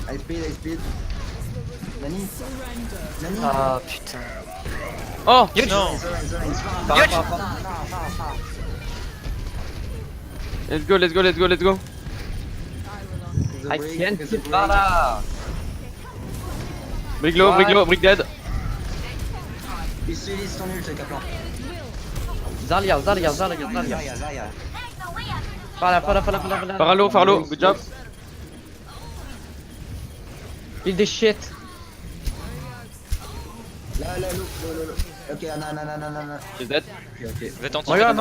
High speed. Nani. Ah putain. Oh Non! Let's go. I can't kill Farah. Brick low, brick dead. Utilise ton ult, Kaplan. Zarya. Zarya. Faralo, good job. Kill des shit. Là. Ok, non. She's dead. Ok. Vous êtes anti. Moira.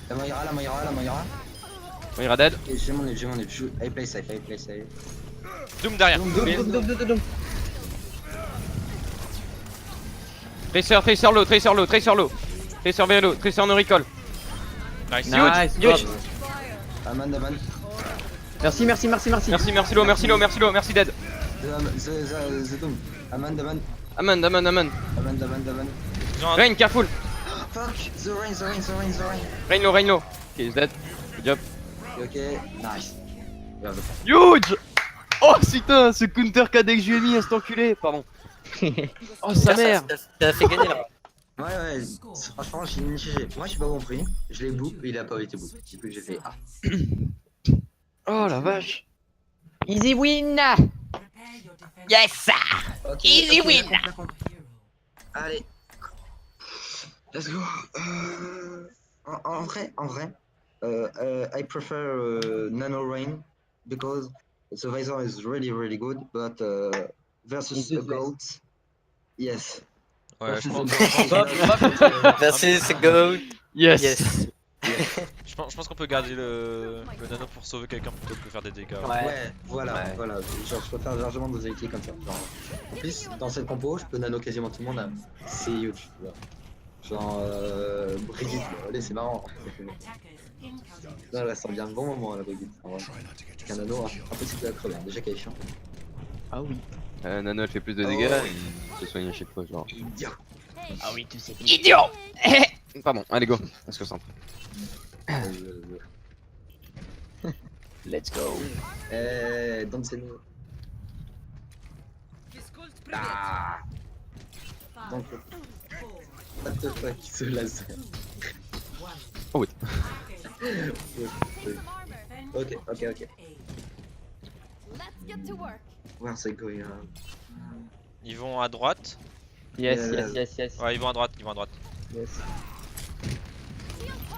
La Moira. Oui, Raded. Et j'ai mon ult. I play safe. Doom derrière. Doom. Tracer low. Tracer vélo, Tracer no recall. Nice. Nice. Huge. Aman. Merci. Merci low, merci dead. The Doom. Aman. Aman. Ils ont un- Rain, careful. Fuck, the rain. Rain low. Ok, he's dead. Good job. Ok, nice. Regarde. Huge. Oh putain, ce counter KD que je lui ai mis, cet enculé. Pardon. Oh sa mère. Ça a fait gagner là. Ouais, franchement, moi j'ai pas compris. Je l'ai boop, il a pas été boop. Du coup, j'ai fait ah. Oh la vache. Easy win. Yes! Ok, Easy ok, win. par contre. Allez. Let's go. En vrai, I prefer Nano Rain because the Visor is really good, but versus a goat, yes. Ouais, je pense, Merci, c'est go. Yes. Yes. je pense qu'on peut garder le nano pour sauver quelqu'un plutôt que faire des dégâts. Ouais, voilà. Genre, je préfère largement nos équipes comme ça. Genre, en plus, dans cette compo, je peux nano quasiment tout le monde. C'est huge. Tu vois. Genre, Brigitte, allez, c'est marrant. Là, ça sent bien le bon moment, la Brigitte. En vrai. Avec un nano, impossible de la crever. Déjà qu'elle est chiant. Ah oui. Nano elle fait plus de dégâts, il se soigne à chaque fois genre. Idiot. Ah oui, tu sais. Idiot! Pardon, allez go, on se concentre. Let's go. Donc c'est nous. Ah. Donc, what the fuck, ce laser. Oh oui. Ok. Let's get to work. Where's it going on? Ils vont à droite. Yes. Ouais, ils vont à droite. Yes.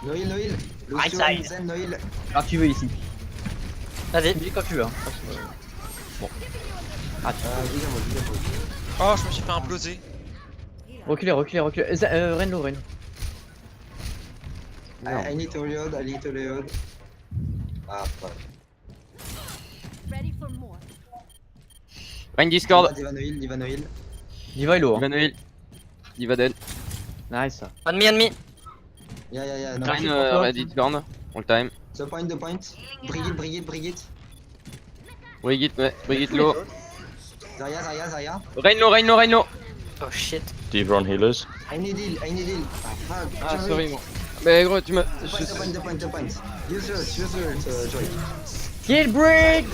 Noïl. Right Lucio, side. Zen, Noïl. Quand tu veux ici. Vas-y. Tu me dis quand tu veux. Hein. Dis-moi. Oh, je me suis fait imploser. Reculez. Renlo. I need to reload. Ah, fuck. Ready for more. Rain Discord. Diva Noïl. Diva est low. Diva Noël. Diva dead. Nice. Ennemi. Yeah. No, Rain Red Discord. All time. the point. Brigitte. Brigitte low. Zarya. Rain low. Oh shit. D.Va on healers. I need heal. Ah, fuck. Ah Joey. sorry moi. Mais gros tu m'as. The point. Use it, Joy. Kill break.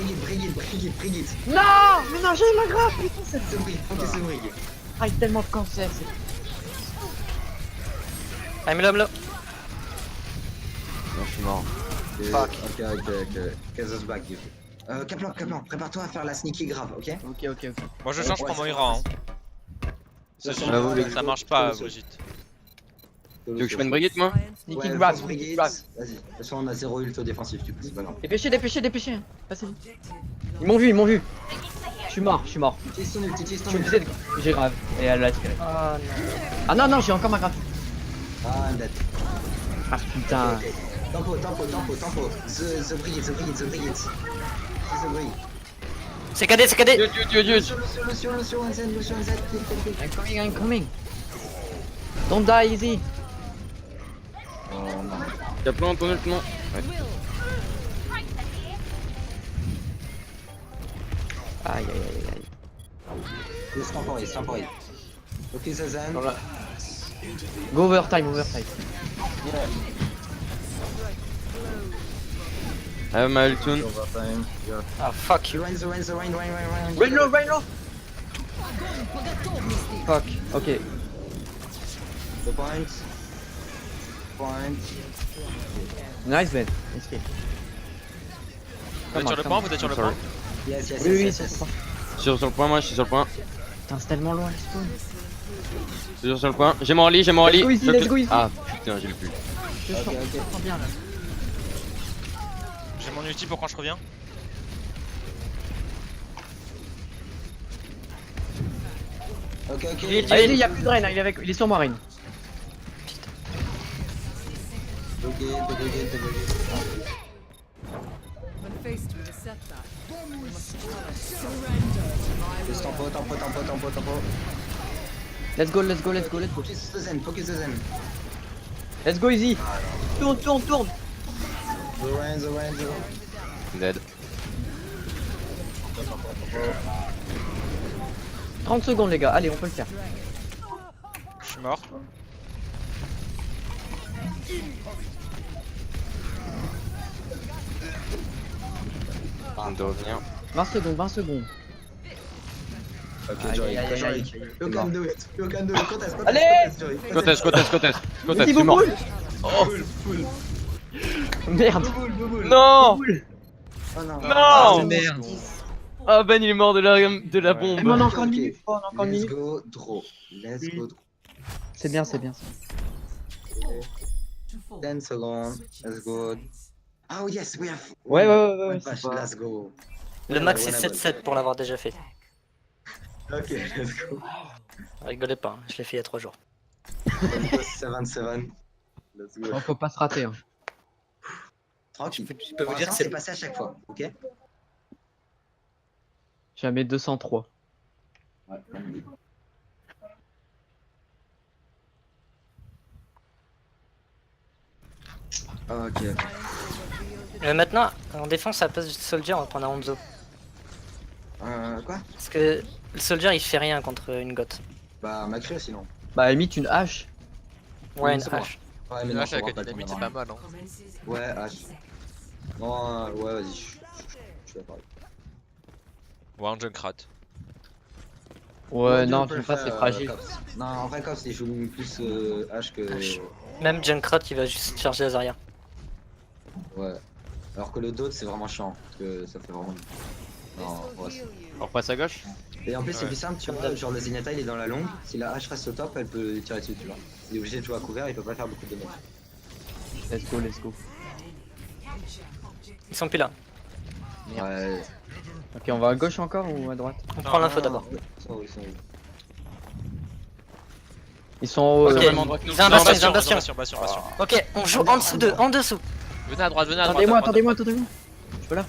Brigitte. Non, mais non, j'ai eu ma grave. Putain, C'est Brigitte. Ah, il y a tellement de cancer. I'm low. Non, je suis mort. Fuck. Ok. Kazos back, du coup. Kaplan, prépare-toi à faire la sneaky grave, ok? Ok. Moi, je change pour Moira. Ah, Ça marche pas, Brigitte. Tu veux que je prenne Brigitte moi? Sneaky Ouais, grab, force sneaky Brigitte. grab. Vas-y. De toute façon, on a 0 ult au défensif, du coup, c'est pas grave. Dépêchez. Passez vite. Ils m'ont vu. Je suis mort. Utilise ton ult, Je suis obligé de... J'ai grave. Et elle l'a tiré. Oh non. Ah non, j'ai encore ma grave. Ah, I'm dead. Ah putain. Ok. Tempo. The Brigitte. The Brigitte. C'est KD. Lucio, Zen, kill. I'm coming. Don't die easy. Oh non. Y'a plein ton ult non? Ouais. Aïe. Just temporary. Ok, the Zen. Go overtime. Yeah. I have my ult soon. Overtime. Yeah. Ah fuck. Rain. Rain low. Fuck. Ok. The point. Nice man. Nice kill. Vous êtes sur le point, vous êtes sur le point. Yes. Oui, c'est ça. Je suis sur le point moi, je suis sur le point. Putain, c'est tellement loin le spawn. Je suis sur le point. J'ai mon rallye. Let's go easy. Ah putain, j'ai le plus. Je sens bien là. J'ai mon ulti pour quand je reviens. Ok. Allez, y'a plus de Rain, il est sur moi Rain. Juste tempo. Let's go, let's go, let's go, let's go. Focus the zen. Let's go easy. Tourne. The rain. Dead. 30 secondes les gars, allez on peut le faire. Je suis mort. On doit revenir. 20 secondes. Ok, Aïe, Jory. aïe, aïe, Jory. aïe. You can do it. Contest, Allez Jory. Contest, Vas-y, je suis mort. Bouboule. Full. Merde. Non. Oh non. Non. Merde. Ah Ben il est mort de la bombe. Mais on a encore Ok, une minute, on a encore une Let's minute. go draw. C'est bien. 10 secondes. Let's go. Oh yes, we have. Ouais, One c'est push, pas- let's go. Le max c'est Winnable. 7-7 pour l'avoir déjà fait. Ok, let's go. Rigolez pas, hein, je l'ai fait il y a 3 jours. 7-7. Let's go. Bon, faut pas se rater. Hein. Tranquille. Je peux vous dire que c'est c'est passé à chaque fois, ok? Jamais 203. Ouais. Ok. Maintenant, en défense, à la place du soldier, on va prendre un Hanzo. Quoi? Parce que le soldier il fait rien contre une goth. Bah, Macri sinon. Bah limite une hache. Ouais, une c'est bon. hache. Ouais, mais Là, non, avec faut la voir pas dynamite, ton c'est pas mal. Hein. Ouais, H. Non, ouais, vas-y, je suis d'accord. Ou un Junkrat. Ouais, non, je sais pas, c'est fragile. Non, en vrai, Cops, il joue plus H que. H. Même Junkrat il va juste charger Azaria. Ouais. Alors que le dot, c'est vraiment chiant. Parce que ça fait vraiment. Non, ouais. On repasse à gauche. Et en plus, c'est Ouais. plus simple, tu vois. Genre, le Zenyatta, il est dans la longue. Si la H reste au top, elle peut tirer dessus, tu vois. Il est obligé de jouer à couvert, il peut pas faire beaucoup de dommages. Let's go. Ils sont plus là. Ouais. Ok, on va à gauche encore ou à droite? On prend l'info d'abord. Ils sont où, ils sont où? Ils sont en haut. Ok. Vraiment droite. Ils ont un Non, bastion, ils ont un bastion. bastion. Ok, on joue en dessous d'eux, en dessous. Venez à droite, venez à droite. Attendez-moi. Je peux là.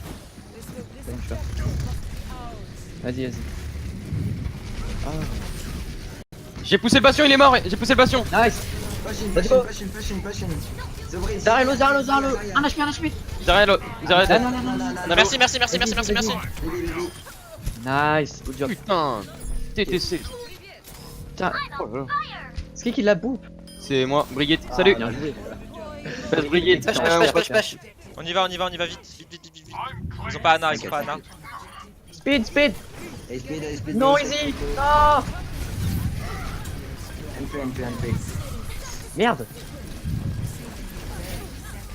C'est bon, je suis là. Vas-y. Ah, J'ai poussé le bastion, il est mort. J'ai poussé le bastion. nice. Let's go. Passion. The Breeze. Zarelo. Un HP. Ils arrêtent. Non. Merci. Nice, good job. Putain. TTC. Putain, Oh là là. c'est qui l'a bouffe? C'est moi, Brigitte. Salut. Bien joué. Passe Brigitte. Pêche. On y va vite. Ils ont pas Ana, Speed. Speed. Non, easy. Non. NP. Merde.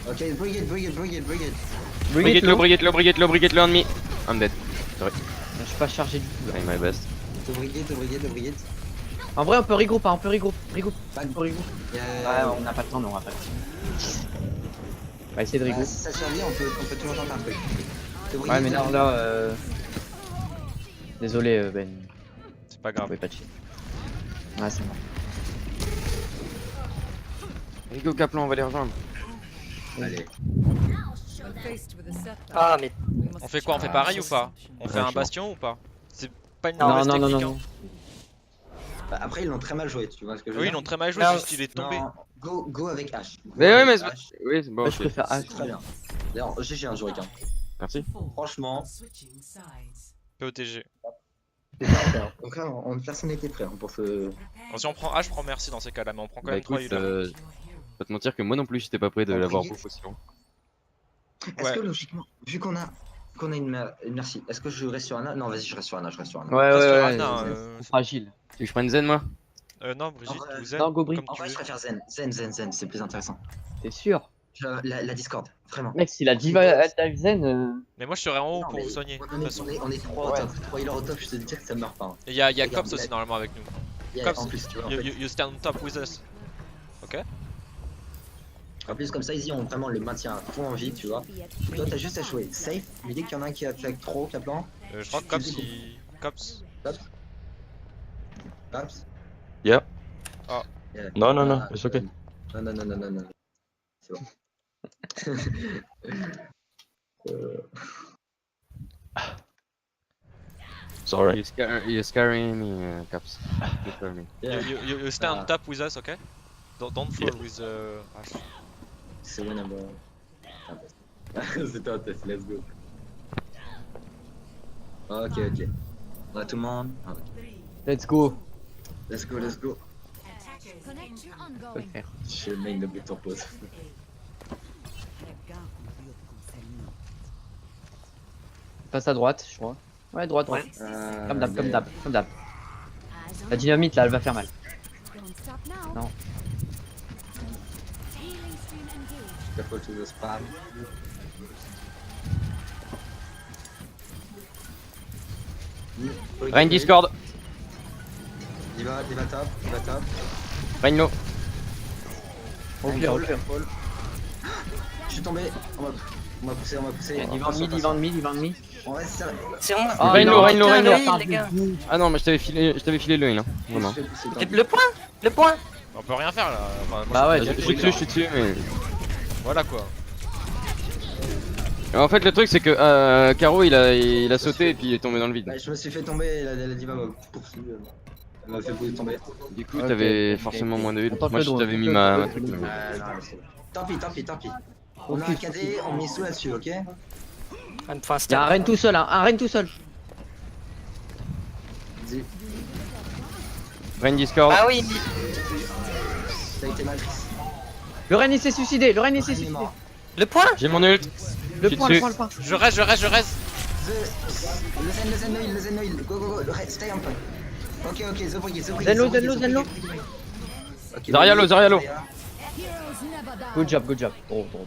Ok, Brigade. Brigitte, low. Brigitte, le ennemi. I'm dead. Je suis pas chargé du tout là. Try my best. The Brigade. En vrai, on peut regrouper, Pas on peut regrouper. Ouais, on n'a pas le temps, non, on va pas le temps. On va essayer de Bah, regrouper. si ça survit, on peut toujours tenter un truc. The Ouais, Brigade, mais non, là, désolé, Ben. C'est pas On grave. pouvait patcher. Ouais, c'est bon. Allez, go Kaplan, on va les rejoindre. Allez. Ah, mais On fait quoi? On fait pareil ou pas? On fait un Franchement. bastion ou pas? C'est pas une Non, mauvaise non. technique. Hein. Bah, après, ils l'ont très mal joué, tu vois ce que je veux Oui, ils dire. l'ont très mal joué, Non, juste il est tombé. Non, go avec H. Go Mais ouais, avec mais H, oui, c'est bon. Moi, je ok. préfère c'est H. très bien. D'ailleurs, GG un Juriken. Merci. Franchement, POTG. donc là, personne n'était prêt hein, pour ce. Bon, si on prend A, je prends merci dans ces cas-là, mais on prend quand Bah même 3 écoute, healers. pas te mentir que moi non plus j'étais pas prêt de En l'avoir Brigitte. bouffe aussi loin. Est-ce Ouais. que logiquement, vu qu'on a une merci, est-ce que je reste sur Anna? Non, vas-y, je reste sur Anna. Ouais, Reste sur ouais, Ana, c'est fragile. Tu veux que je prenne Zen moi? Non, Brigitte, En vrai, ou Zen, non, go Bri. comme En tu vrai, je veux. préfère Zen, c'est plus intéressant. T'es sûr? La Discord, vraiment. Mec, si la diva dive zen. Mais moi je serai en haut Non, pour mais vous soigner, de toute façon. on est 3 au Ouais. top. 3 healers au top, je te dis que ça meurt pas. Hein. Et y'a Regarde, Cops il a- aussi normalement avec nous. En plus, tu vois. En, fait. You stand on top with us. En plus, comme ça, Izzy, on vraiment le maintient à fond en vie, tu vois. Toi, t'as juste à jouer safe, mais dès qu'il y en a un qui attaque trop, Kaplan, Je crois que Cops il. Cops. Paps. Yeah. Ah. Yeah. No, it's okay. Non. C'est bon. Sorry. You're scaring me, Caps. You scare me. Yeah. You stay on top with us, okay? Don't fall with Ash. C'est winnable. C'est un test, let's go. Ok, ok. On a tout le monde. Ok. Let's go. Let's go, let's go. Connection On peut le ongoing. faire. Je main le bouton pause. Passe à droite, je crois. Ouais, droite, droite. Comme d'hab, comme d'hab, comme d'hab. Eyes on La dynamite là, elle va faire mal. Don't stop now. Non. Healing stream engaged. Careful to the spam. Rain Discord. Il va top, il va top. Rain low. Au pire, au pire. Je suis tombé. On va pousser, on va pousser. Il va en mid, il va en mid, il va en mid. On reste ça. C'est moi. Ah, Rain non, low, Rain low, putain, Rain low. le heal, les gars. Ah non, mais je t'avais filé le heal, hein. Vraiment. Le point. Le point. On peut rien faire là. Enfin, moi, Bah ouais, Je suis dessus, mais. Voilà quoi. En fait, le truc, c'est que Caro, il a sauté et puis il est tombé dans le vide. Bah, je me suis fait tomber, la diva m'a poursuivi. Elle m'a fait tomber. Du coup, Ok, t'avais ok, forcément ok. moins de heal. On tente Moi, le je drone, t'avais on mis tente ma le truc. drone. Tant pis, tant pis, tant pis. On a un KD, on mise tout là-dessus, ok? Un point Il y a un stable. reine tout seul, hein. Un reine tout seul. Vas-y. Rain Discord. Ah oui. Ça a été mal. Le reine il s'est suicidé, le reine il s'est Il est suicidé. mort. Le point. J'ai mon ult. Le Je suis point, le dessus. point, le point. Je reste. Le zen no heal. Go, go, go. Stay on point. Ok, ok, The Brigade, The Brigade. Zen low, The zen low, Brigade, zen low. The Brigade. Ok, Zarya low, Zarya low. Heroes never die. Good job, good job. Oh, oh, oh.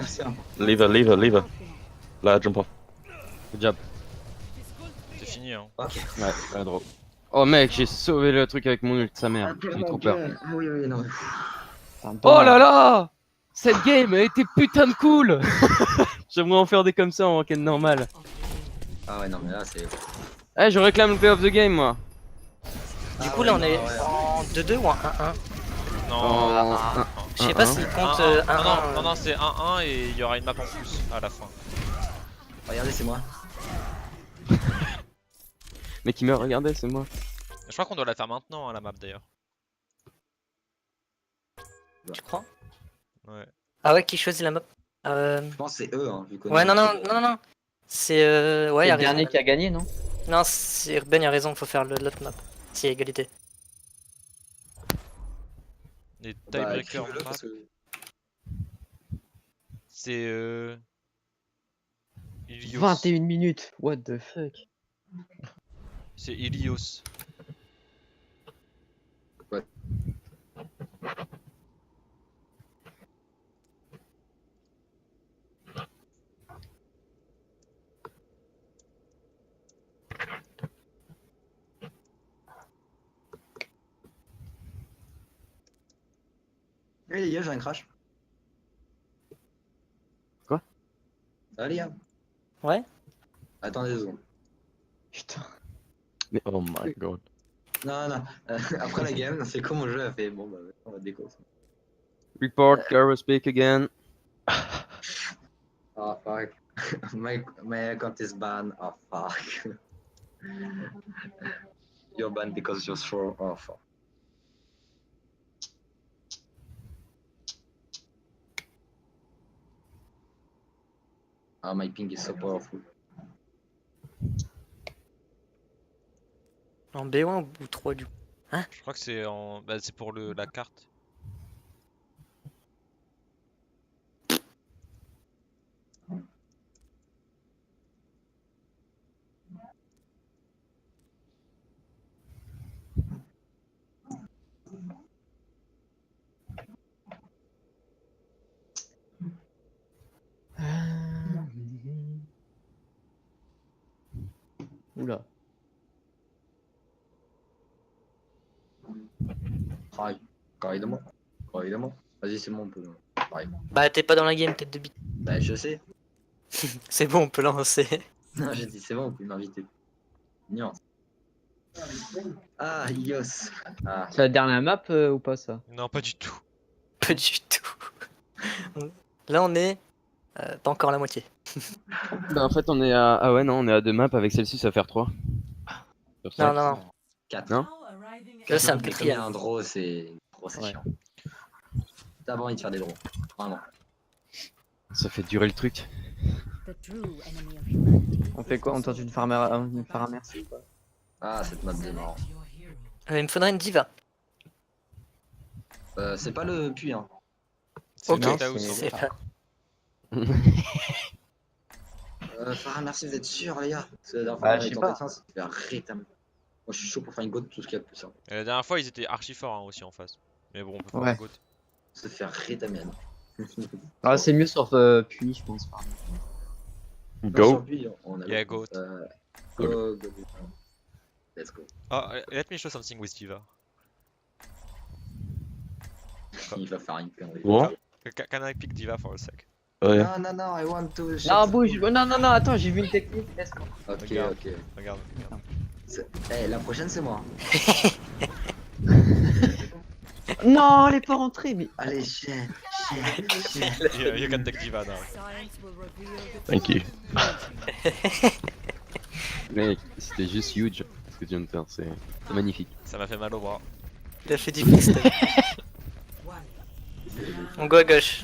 C'est un. Leave her, leave her, leave her. Let her jump off. Good job. C'est fini hein. Ok. Ouais, ouais, drôle. Oh mec, j'ai sauvé le truc avec mon ult, sa mère. J'ai eu trop peur. Oui, oui, non. C'est un peu Oh mal. là là. Cette game a été putain de cool. J'aimerais en faire des comme ça en ranked normal. Ah ouais, non, mais là, c'est. Eh, je réclame le play of the game moi. Du coup, là, on est en 2-2 ou en 1-1. Non. Je sais pas s'il compte 1-1. Non, c'est 1-1 et il y aura une map en plus à la fin. Regardez, c'est moi. Mais qui me regardait, c'est moi. Je crois qu'on doit la faire maintenant hein, la map d'ailleurs. Tu crois? Ouais. Ah ouais, qui choisit la map? Je pense que c'est eux, hein, vu qu'on Ouais, est- non. C'est ouais, C'est y'a le dernier raison. qui a gagné, non? Non, c'est Urban, y'a raison, faut faire l'autre map. C'est égalité. Les Bah, tiebreakers écrivez-le, map, parce que- c'est Ilios. 21 minutes. What the fuck? C'est Ilios. Eh les gars, j'ai un crash. Quoi? Ça va les gars? Ouais. Attendez 2 secondes. Putain. Mais oh my god. Non, non. Après la game, c'est con mon jeu a fait. Bon, bah, on va déco. Report, Caro speak again. Oh fuck. my account is banned. Oh fuck. You're banned because you're sure. Oh fuck. Ah, my ping is so powerful. En B1 ou 3 du coup. Je crois que c'est en. Bah, c'est pour la carte. Oula. Aïe. Carrément. Carrément. Vas-y, c'est bon, on peut. Aïe. Bah, t'es pas dans la game, tête de bite. Bah, je sais. C'est bon, on peut lancer. Non, j'ai dit, c'est bon, on peut m'inviter. Nuance. Ah, Yos. Ah. C'est la dernière map ou pas ça? Non, pas du tout. Pas du tout. Là, on est Pas encore la moitié. Bah en fait on est à... Ah ouais non, on est à 2 maps avec celle-ci, ça va faire 3. Non, non, non. 4. Non. Là, c'est un Mais comme il y a quatrième. un draw, c'est Ouais. chiant. T'as envie de faire des draws. Vraiment. Ça fait durer le truc. The true enemy of humanity. On fait quoi? On tente une farmer merci ou pas? Ah, cette map est marrant. Il me faudrait une diva. C'est pas le puits, hein. C'est Ok, le Taos, c'est- hein. c'est pas... Farah, merci, vous êtes sûr, les gars? Parce que la dernière Bah, fois, on je avait sais tenté pas. ça, c'était un rétam. Moi, je suis chaud pour faire une goat, tout ce qu'il y a de plus simple. Et la dernière fois, ils étaient archi forts hein, aussi en face. Mais bon, on peut faire Ouais. un goat. Se faire rétamienne. Ah, c'est mieux sur puis, je pense. farmer. Go. On a Yeah, le- goat. Go. Let's go. Ah, let me show something with Diva. Il va faire une connerie. What? Can I pick Diva for a sec? Oh yeah. Non, I want to. Non, bouge. Non, attends, j'ai vu une technique. Laisse-moi. Ok. Regarde. Regarde. La prochaine, c'est moi. Non, elle est pas rentrée, mais. Allez, chien. You can take Diva now. Science will reveal the Thank you. Mec, c'était juste huge ce que tu viens de faire, c'est magnifique. Ça m'a fait mal au bras. Il a fait du freestyle. On go à gauche.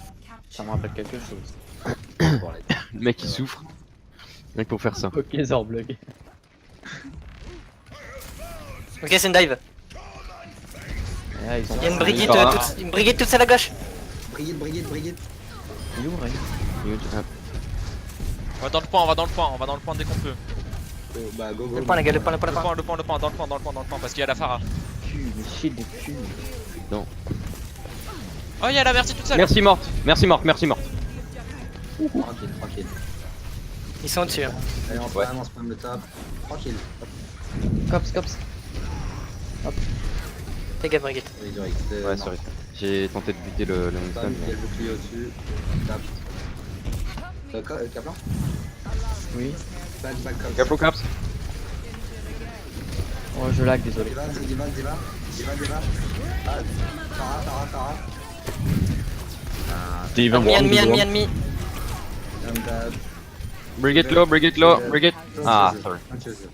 Ça me rappelle quelque chose. Le mec il souffre. Mec pour faire ça. Ok, Zorblog. Ok, c'est une dive. Ah, ils sont. Il y a une Brigitte, Ah. une Brigitte toute seule à gauche. Brigitte. Il est où, Ray? Huge. Ah, On va dans le point dès qu'on peut. Bah, go. Le point, les gars, le point. Dans le point, parce qu'il y a la Farah. Cul, mais shield de cul. Oh, il y a la Mercy toute seule. Merci morte. Tranquille. Ils sont au-dessus. Hein. Allez, on spam le top. Tranquille. Cops. Fais gaffe, Brigitte. Oui, direct. Ouais, sorry. J'ai tenté de buter le Spam, monstre. il y a le bouclier au-dessus. Tap. Caplan? Oui. Back, cop. Caplo caps. Oh, je lag, désolé. Diva. Ah, Farah. Diva Ennemi. Tap. Brigitte low. Brigitte. Ah, sorry. Don't use it.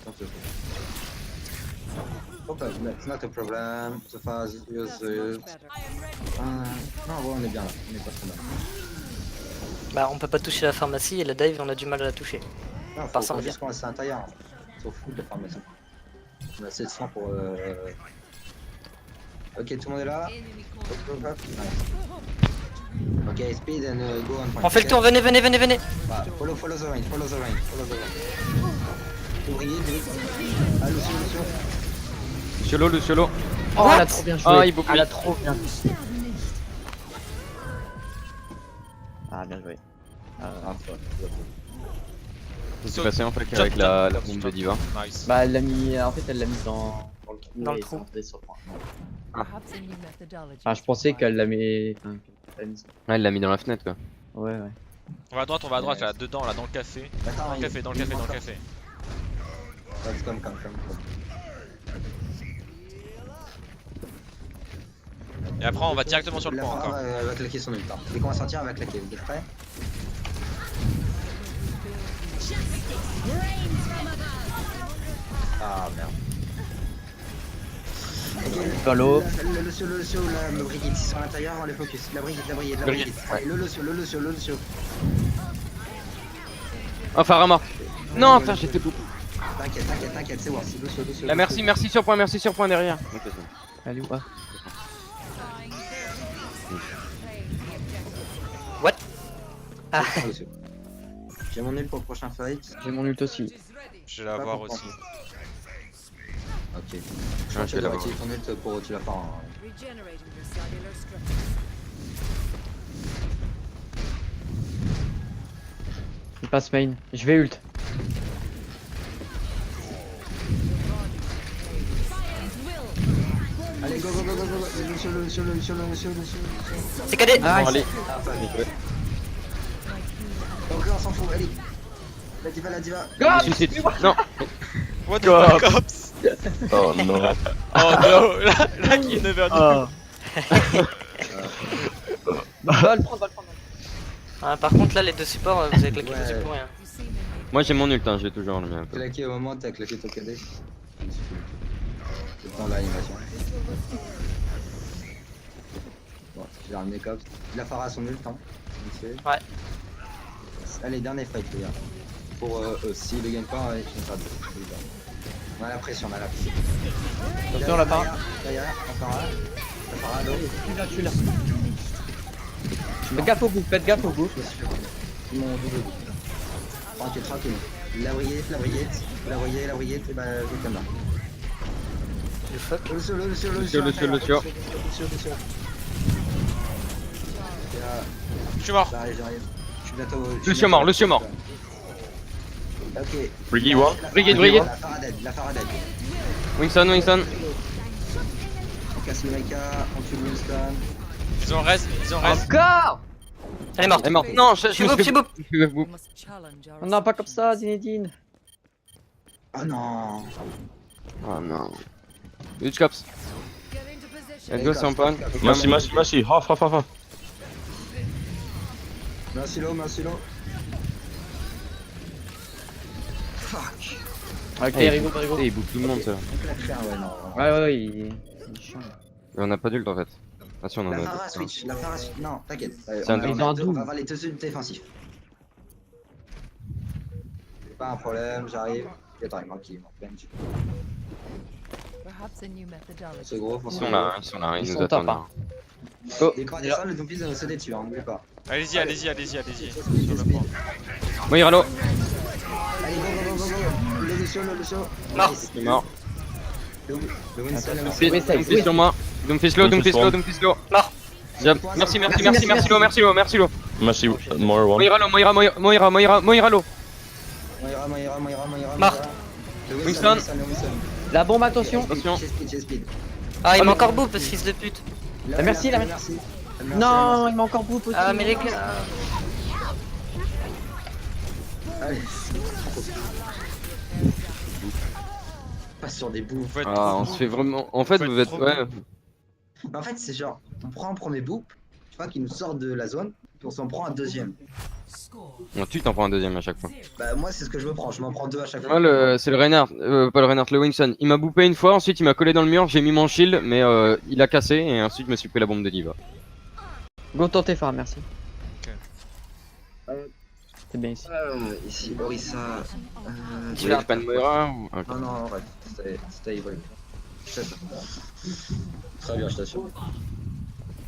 Okay, it's not a problem. So far, use it. Non, ouais, on est bien là. On est pas trop mal. Bah, on peut pas toucher la pharmacie et la dive, on a du mal à la toucher. Non, Par faut ça, juste qu'on laisse un tailleur. Sauf fou de la pharmacie. On a assez de soins pour. Ok, tout le monde est là. Hop. Nice. Ok, speed and go on point. On fait le tour, venez. Bah, follow the rain. Ouvrier, vite. Ah, Lucio. Luciolo. Oh, elle a trop bien joué. Ah, il boucle. Elle a trop bien joué. Ah, bien joué. C'est passé en fait avec la bombe de Diva. Nice. Bah, elle l'a mis. En fait, elle l'a mis dans le trou. Dans le et trou. c'est rentré sur le point. perhaps a new methodology. Enfin, je pensais qu'elle l'a mis. Enfin, qu'elle l'a mis. Ouais, elle l'a mis dans la fenêtre quoi. Ouais. On va à droite, là, dedans, là, dans le café. Attends, Dans le café. Come. Et après, on va directement sur le La point Farah encore. va claquer son ultra. Dès qu'on va sortir, elle va claquer. Vous êtes prêts? Ah merde. Follow. Le Lucio, la Brigitte, ils sont à l'intérieur, on les focus. La Brigitte. Allez, le Lucio. Oh, Farah mort. Non, putain, j'étais beaucoup. T'inquiète, c'est bon. C'est Lucio. Là, merci sur point derrière. Ok, c'est bon. Elle est où? Ah. Lucio. J'ai mon ult pour le prochain fight. J'ai mon ult aussi. Je vais la voir aussi. Ok. Je vais la voir. utiliser ton ult pour tu la pars. Regenerating your cellular structure. Il passe main. Je vais ult. Allez, go. Lucio. C'est cadet. Ah, Bon, allez. Ah, pas vite. Donc là, on s'en fout. Allez. La diva. Suicide. Non. What the fuck, cops? Oh no. Oh no, là qui est 9h du Va le prendre. Ah, par contre, là, les deux supports, vous avez claqué Ouais. dessus pour rien. Moi j'ai mon ult, hein, j'ai toujours le mien. Claqué au moment où t'as claqué ton KD. C'est le temps de l'animation. Bon, j'ai ramené Cops. Il a Pharah à son ult, hein. Ouais. Allez, dernier fight, les gars. Pour eux, s'ils ne gagnent pas, ils sont pas deux. On a la pression, on a la pression. Attention la part. Derrière, la Pharah. La Pharah, l'eau. Je suis là. Faites gaffe au gouffre, faites gaffe au gouffre. Ils m'ont double. Tranquille, tranquille. La brillette, et bah, je comme là. Le fuck. Lucio. Je suis mort. J'arrive. Je suis bientôt. Lucio mort. Ok. Briggy one. Brigade. La Pharah dead. Winston. On casse Miraika, on tue Winston. Ils ont reste. Encore. Elle est morte. Elle est morte. Non, je Je suis boop. We must challenge our Non, pas comme ça, Zinedine. Oh non. Oh non. Huge Cops. Get into position. Let's go, c'est en panne. Mercy. Half. Merci l'eau. Fuck. Ok, Hey, Rigo. Il bouffe tout le monde ça. Ouais, non. Ouais, il est chiant. Mais on a pas d'ult en fait. Ah si on en La a Pharah deux. switch, non, t'inquiète. C'est un Ils ont un on double. va avoir les deux ults défensifs. Pas un problème, j'arrive. Attends, il manque plein de Perhaps a new methodology. C'est gros, Ils sont là, ils Ils nous sont attendent. top, hein. Des croix des sols, le Doomfist va nous sauter dessus, hein, n'oublie pas. Allez-y. Sur le Speed. point. Moiralo. Allez, go. Le Lucio. Mort. Nice. Il est mort. Le Winston est mort. Doomfist sur moi. Doomfist low. Mort. Merci Lo. Mercy, more one. Moira low. Moira. Mort. Le Winston. La bombe, attention. Attention. J'ai speed. Ah, il m'a encore boop, ce fils de pute. Merci. Non, il m'a encore bouffe aussi. Ah, mais les gars. Allez. Pas sur des bouts. Vous êtes Ah, on se fait vraiment. En fait, vous êtes. Ouais. En fait, c'est genre, on prend un premier boop, tu vois, qui nous sort de la zone, puis on s'en prend un deuxième. Non, tu t'en prends un deuxième à chaque fois. Bah, moi, c'est ce que je me prends, je m'en prends deux à chaque Moi, fois. c'est le Reinhardt, pas le Reinhardt, le Winston. Il m'a boopé une fois, ensuite il m'a collé dans le mur, j'ai mis mon shield, mais il a cassé, et ensuite je me suis pris la bombe de Diva. Go tenter phare, merci. Ok. C'est bien ici. Ici, Orisa. Tu veux pas de Moira ou... Ok. Non, arrête, stay vrai. Je sais. Très bien, je t'assure.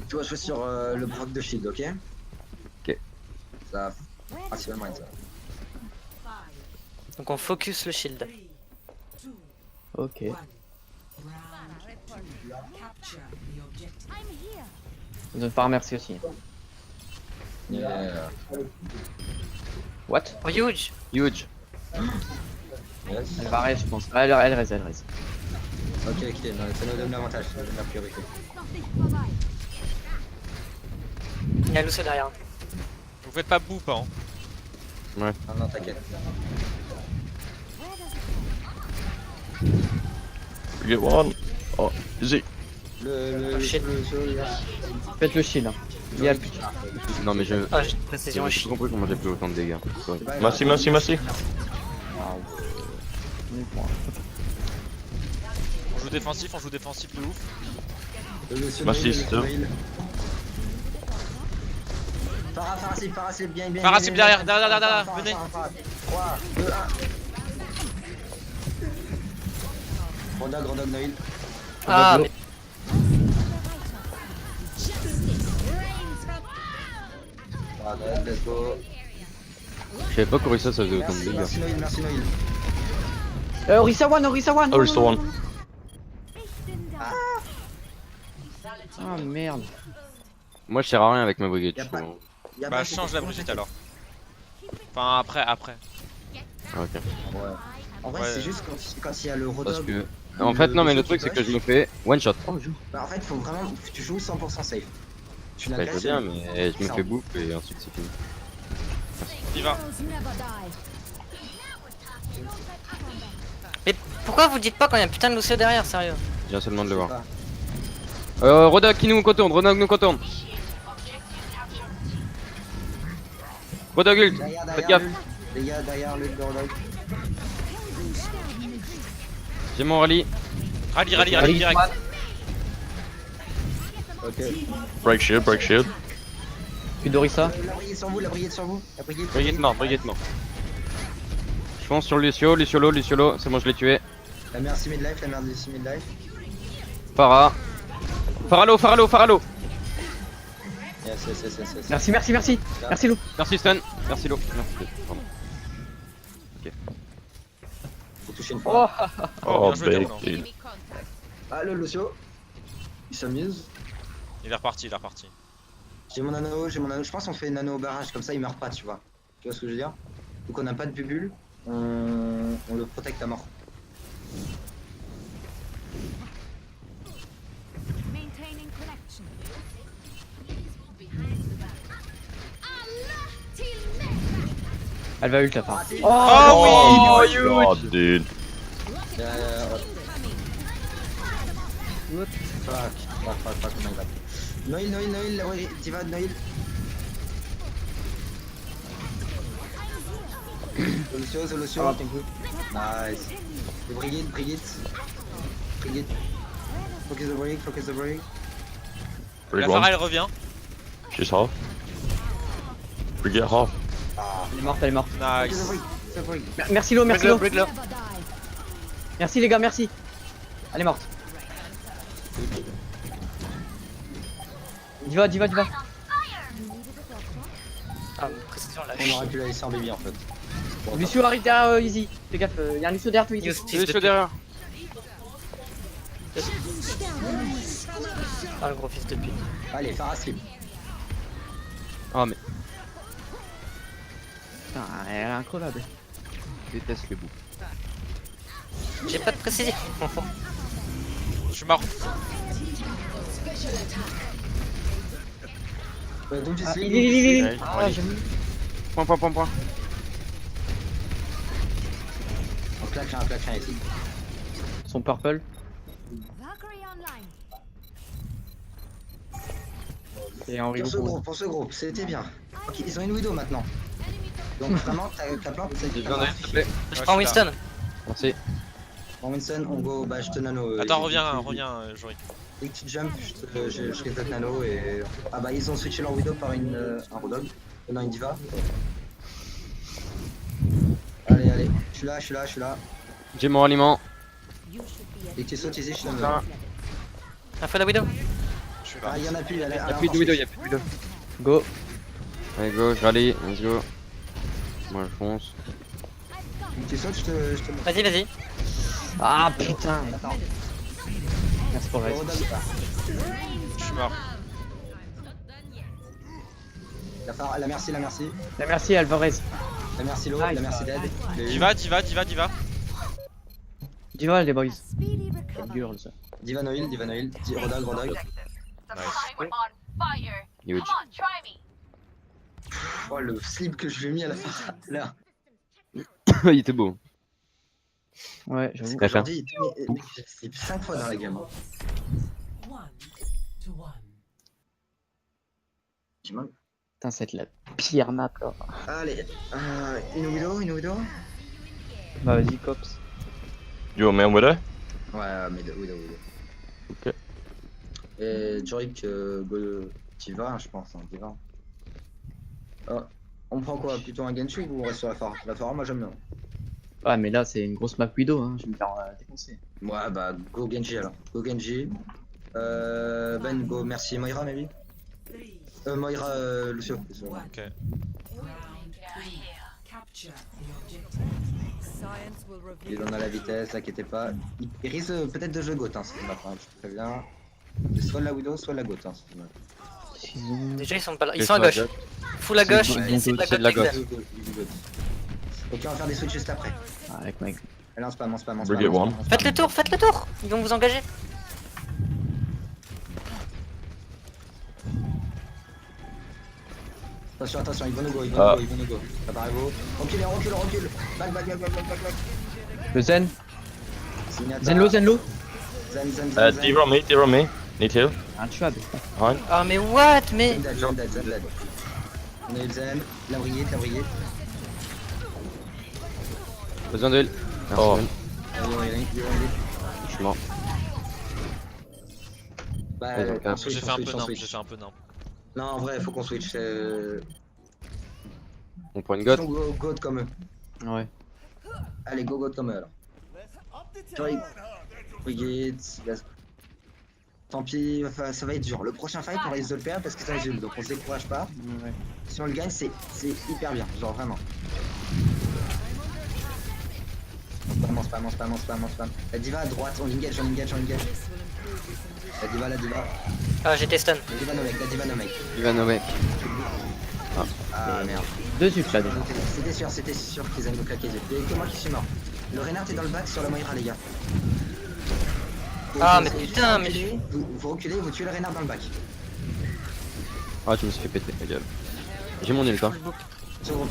Tu vas jouer sur le proc de shield, ok? Ok. Ça. Principalement ça. Donc on focus le shield. Ok. Zone phare, merci aussi. Yeah. What? Oh, huge. Huge. Yes. Elle va raise, je pense. Elle raise. Ok, non, ça nous donne l'avantage, ça nous donne la priorité. Il y a Lucio derrière. Vous faites pas boop, hein. Non, t'inquiète. You get one. Oh, is it? Le shit. Faites le shield. Il y a plus. Non, mais je. Ah, j'ai une précision à J'ai chier. pas compris comment j'ai pris autant de dégâts. Sorry. Mercy. On joue défensif de ouf. Merci, c'est tout. Paracip, bien. Paracip derrière, venez. 3, 2, 1. Gros dog, Noil. Ah, mais Let's go. Je savais pas qu'Orisa ça faisait autant de dégâts. Merci Noil. Orisa one. Orisa one. Ah merde. Moi je sers à rien avec ma brigade, Y a je pas- trouve. Bah change la Brigitte alors. Enfin après. Ah, ok. Ouais. En vrai, Ouais. c'est juste quand il y a le Parce rodog. que. En fait, non, mais le truc c'est que je me fais one shot. Bah, en fait, faut vraiment. Tu joues 100% safe. Tu n'as Bah, qu'à je veux bien, mais je me fais bouffe et ensuite c'est fini. Il va. Mais pourquoi vous dites pas quand il y a un putain de Lucio derrière, sérieux? Je viens seulement de le voir. pas. Rodak qui nous contourne, Ah, Rodog ult. Derrière, Faites derrière, gaffe. les gars, derrière le Gordog. J'ai mon rallye. Rallye direct. Ok. Break shield, break shield. Puis Dorissa. La brigade sur vous, la brigade sur vous. La brigade. Brigitte mort, Brigitte mort. Je fonce sur Lucio, Luciolo, c'est bon, je l'ai tué. La merci midlife, la merci midlife. Farah. Faralo. Yes. Merci. Merci Lou. Merci Stun. Merci Lo. Merci. Pardon. Faut toucher une fois. Oh, bien joué, big Roland. dude. Ah, le Lucio. Il s'amuse. Il est reparti. J'ai mon anneau. Je pense qu'on fait une anneau au barrage, comme ça il meurt pas, tu vois. Tu vois ce que je veux dire? Donc on n'a pas de bubule, on le protecte à mort. Elle va ult la part. Oh my god, dude. Fuck, oh my god. Noil, ouais, Diva, Noil. Solution, thank you. Nice. Le Brigitte. Focus the break. Brig La one. Farah elle revient. She's half. Brig it half. Elle est morte. Nice. Focus the break. Merci Lo. Break là. Merci les gars, merci. Elle est morte. Diva. Ah, précision là. On aurait pu la laisser en baby en fait. Bon, Lucio arrive derrière Easy. Fais gaffe, y'a un Lucio derrière toi Easy. Lucio derrière. Ah, le gros fils de pute. allez, Farah slip. Ah mais Putain, elle est incroyable. je déteste les bouts. J'ai pas de précision. Je suis mort. Donc tu Ah, slip. il. Ouais, Ah, allez. j'ai mis. Point. On claque un ici. Son purple. Et Henri Pour ce groupe, c'était bien. Ok, ils ont une widow maintenant. Donc vraiment, ta plante, c'est J'ai besoin d'aide, s'il te plaît. Je Ouais, prends je suis Winston. Merci. En Winston, on go, bah je te nano. Attends, reviens, Jory. Dès que tu jump, je reset nano et... Ah bah ils ont switché leur widow par un Rodog. Non, une diva. Allez, je suis là. J'ai mon ralliement. Dès que tu sautes ici, je te Ça. nano. Un feu la widow. Je suis là. Ah, il y en a plus, Y'a plus de widow, Go. Allez go, je rallye, let's go. Moi je fonce. Dès que tu sautes, je te... Vas-y. Ah putain. Attends, Merci pour le le reste. Rodog part. Je suis mort. La merci. La merci Alvarez. La merci Lo, Ah, la merci Dead. Diva. Diva les boys. Elle hurle ça. Diva Noil, Rodog. Huge. Oh le slip que je lui ai mis à la fin. Là. Il était beau. Ouais, j'avoue. D'accord. Aujourd'hui, j'ai slip 5 fois dans la gamme. J'ai mal. Putain, c'est la pire map là. Allez, une widow. Bah vas-y, cops. You want me on widow? Ouais, mais widow. Ok. Et Jorik, t'y vas, je pense, t'y vas. On prend quoi? Plutôt un Genshin ou on reste sur la Farah? La Farah, moi j'aime bien. Ouais, mais là c'est une grosse map Widow, hein. Je vais me faire défoncer. Ouais, bah go Genji alors. Go Genji. Ben, go, merci. Moira, maybe? Moira, Lucio. Ok. Il en a la vitesse, t'inquiétez pas. Il risque peut-être de jouer GOAT, hein, cette map, hein, je te préviens. Soit la Widow, soit la GOAT, hein, cette map. Déjà ils sont pas là. Ils sont à gauche. Full à gauche bon, et c'est de la c'est de la gauche. gauche. Ok, on va faire des switches juste après. Ah, avec Mike. Allez, on spam. Bring it one. Faites le tour. Ils vont vous engager. Attention, ils vont nous go. Ça paraît beau. Recule. Back. Le Zen. Signata. Zenlo. Zen. Diva on me. Need heal. Intuable. Behind. Ah mais what? Mais Zen dead. On a eu le zen, la brigade, la brigade. Besoin de heal. Merci. Oh. Je suis mort. Bah, Ouais, donc, on J'ai switch, fait un peu on nimp, switch. j'ai fait un peu nimp. Non, en vrai, faut qu'on switch. On prend une goth. Go God comme eux. Ouais. Allez, go God comme eux alors. Joy, brigade, let's go. Tant pis, enfin, ça va être dur. Le prochain fight, on risque de le perdre parce que c'est un Zul, donc on se décourage pas. Ouais. Si on le gagne, c'est hyper bien, genre vraiment. Spam. La diva à droite, on engage. La diva. Ah, j'étais stun. La diva no mec. Il va nommer. Ah merde. Deux ults là déjà. C'était sûr qu'ils allaient nous claquer. Il y a que moi qui suis mort. Le Reinhardt est dans le bac sur la Moira, les gars. Ah, Vous- mais putain, mais Vous reculez, vous tuez le Reinhardt dans le bac. Ah, tu me suis fait péter, ta gueule. J'ai mon ult, hein.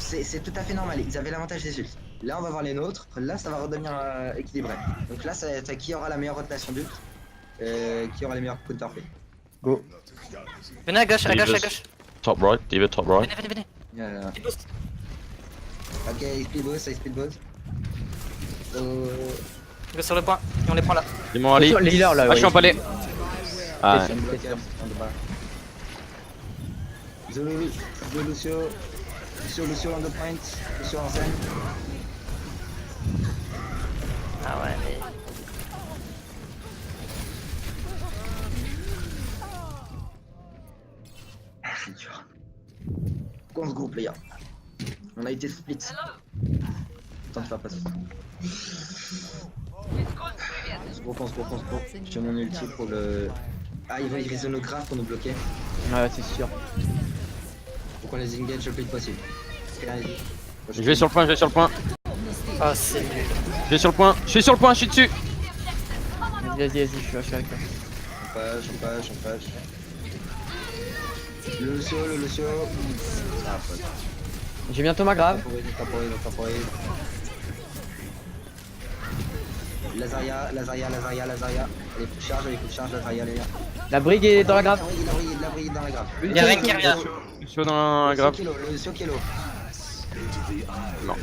C'est tout à fait normal, ils avaient l'avantage des ults. Là on va voir les nôtres, là ça va redevenir équilibré. Donc là ça va être qui aura la meilleure rotation d'ult, qui aura les meilleurs counterplay. Go. venez à gauche, Top right, Diva top right. Venez. Petit boost. Ok, speed boost. Go sur le point, et on les prend là. Ils m'ont rallye. Les healers là. Ah, je suis en palais. Ah, T'es sûr. Lucio on the point, Lucio en scène. Ah ouais, mais... C'est dur. On se groupe les gars. On a été split. Attends de faire passer. On se groupe. J'ai mon ulti pour le... Ah il risque de nous grave pour nous bloquer. Ouais, c'est sûr. Faut qu'on les engage le plus vite possible. je vais sur le point. Oh, c'est nul. Je vais sur le point. Je suis sur le point, je suis dessus. Vas-y, je suis avec toi. On passe. Le Lucio. Ah fuck. J'ai bientôt ma grave. Temporary. Lazaria. Elle est full charge, Lazaria les gars. La brigue est dans la grave. La brigade dans la grave. Il y a rien qui revient. Je suis dans un grave. Le Lucio qui est low. Non.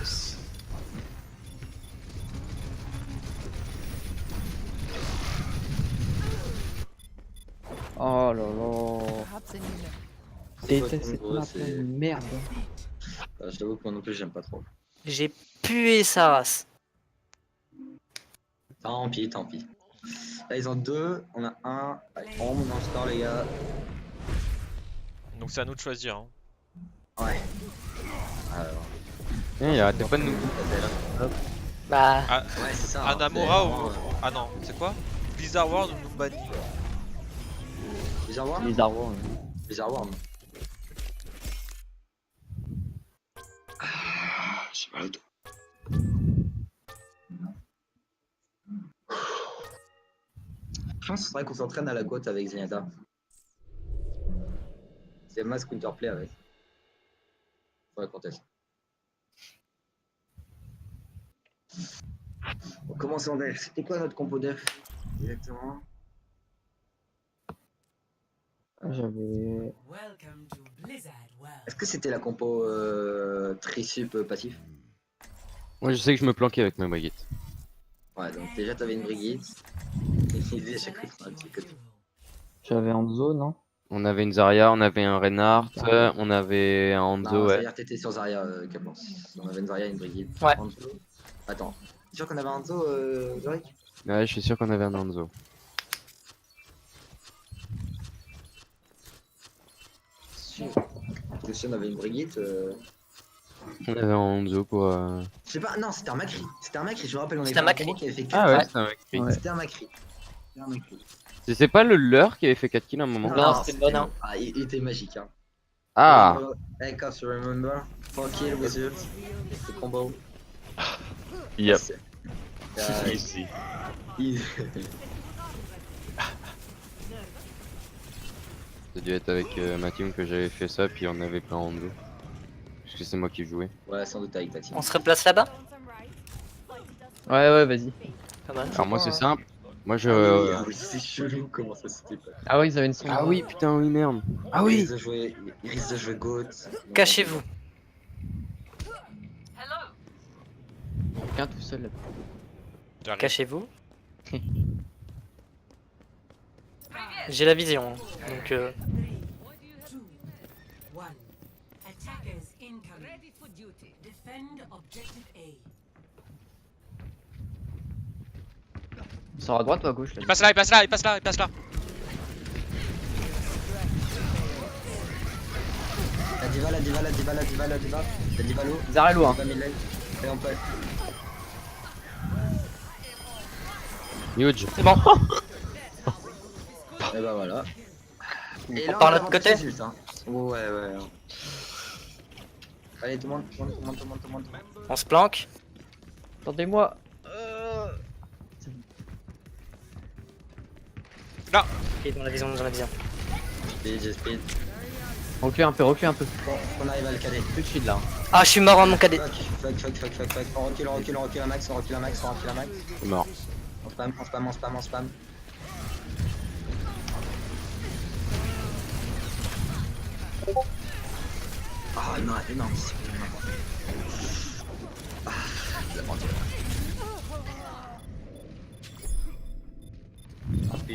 Oh là là. Perhaps a new map. Déteste cette gros, map c'est- là, merde. Je t'avoue que moi non plus j'aime pas trop. J'ai pué sa race. Tant pis. Là ils ont deux, on a un. Allez, on monte dans le score les gars. Donc c'est à nous de choisir. Hein. Ouais. Alors. Il arrêtait pas de nous. Bah... Ah, Ouais c'est ça. Anamura c'est ou... vraiment, Ah non, c'est quoi Blizzard World ou Numbani? Bizarre Worm. Les arbres. Bizarre Worm. J'ai mal au dos. Je pense qu'il faudrait qu'on s'entraîne à la côte avec Zenyatta. C'est mass counterplay avec. Faudrait qu'on teste. On commence en def. C'était quoi notre compo def exactement? J'avais. Est-ce que c'était la compo trisup passif? Moi, je sais que je me planquais avec ma baguette. Ouais, donc déjà t'avais une brigade. Et il à chaque fois sur un petit côté. J'avais Hanzo, non? On avait une Zarya, on avait un Reinhardt, on avait un Hanzo, Non, ouais. c'est-à-dire t'étais sur Zarya, Caplan. On avait une Zarya et une brigade. Ouais. Hanzo. Attends, t'es sûr qu'on avait un Hanzo, Zorik? Ouais, je suis sûr qu'on avait un Hanzo. Parce que si on avait une brigade. On avait un Hanzo pour. Je sais pas, non, c'était un Macri. C'était un Macri, je me rappelle, on avait C'était un fait Macri. combo qui avait fait 4 Ah ouais, Ouais. c'est un Macri. Ouais. C'était un Macri. C'était un Macri. C'est pas le leur qui avait fait 4 kills à un moment. Non, c'était bon, hein. Ah, il était magique, hein. Ah, Hey, cause you remember? 4 kills with ult. The combo. Yep. Yeah, Easy. easy. ça a dû être avec ma team que j'avais fait ça, puis on avait pas Hanzo. Parce que c'est moi qui jouais. Ouais, sans doute avec ta team. On se replace là-bas? Ouais, vas-y. Pas mal. Alors moi c'est simple, Moi je. Ah oui, c'est chelou comment ça c'était pas. Ah ouais, ils avaient une sonde. Ah oui, putain, oui, merde. Ah Il oui. risque de jouer Goat. Cachez-vous. Quelqu'un tout seul là. J'arrive. Cachez-vous. J'ai la vision, hein. Donc Attackers incoming. Ready for duty. Defend objective A. On sort à droite ou à gauche là? Il passe là, il passe là, il passe là, il passe là. La diva, la diva, la diva, la diva, la diva. La diva low. Zarello hein. Diva mid lane. Et on peut. Huge. c'est bon. Et bah voilà. Et On part de l'autre côté. Ult, hein. Ouais, ouais. Allez, tout le monde, tout le monde, tout le monde, tout le monde, tout le monde. On se planque. Attendez-moi. Et dans la vision, dans la vision. Speed, j'ai speed. Reculez un peu, reculez un peu. Bon, on arrive à le caler. Plus de shield là. Ah, je suis mort en mon cadet. Fuck. On recule, on recule, on recule un max, on recule un max, on recule un max. C'est mort. On spam, on spam, on spam, on spam. Ah non, non, c'est ah, la merde.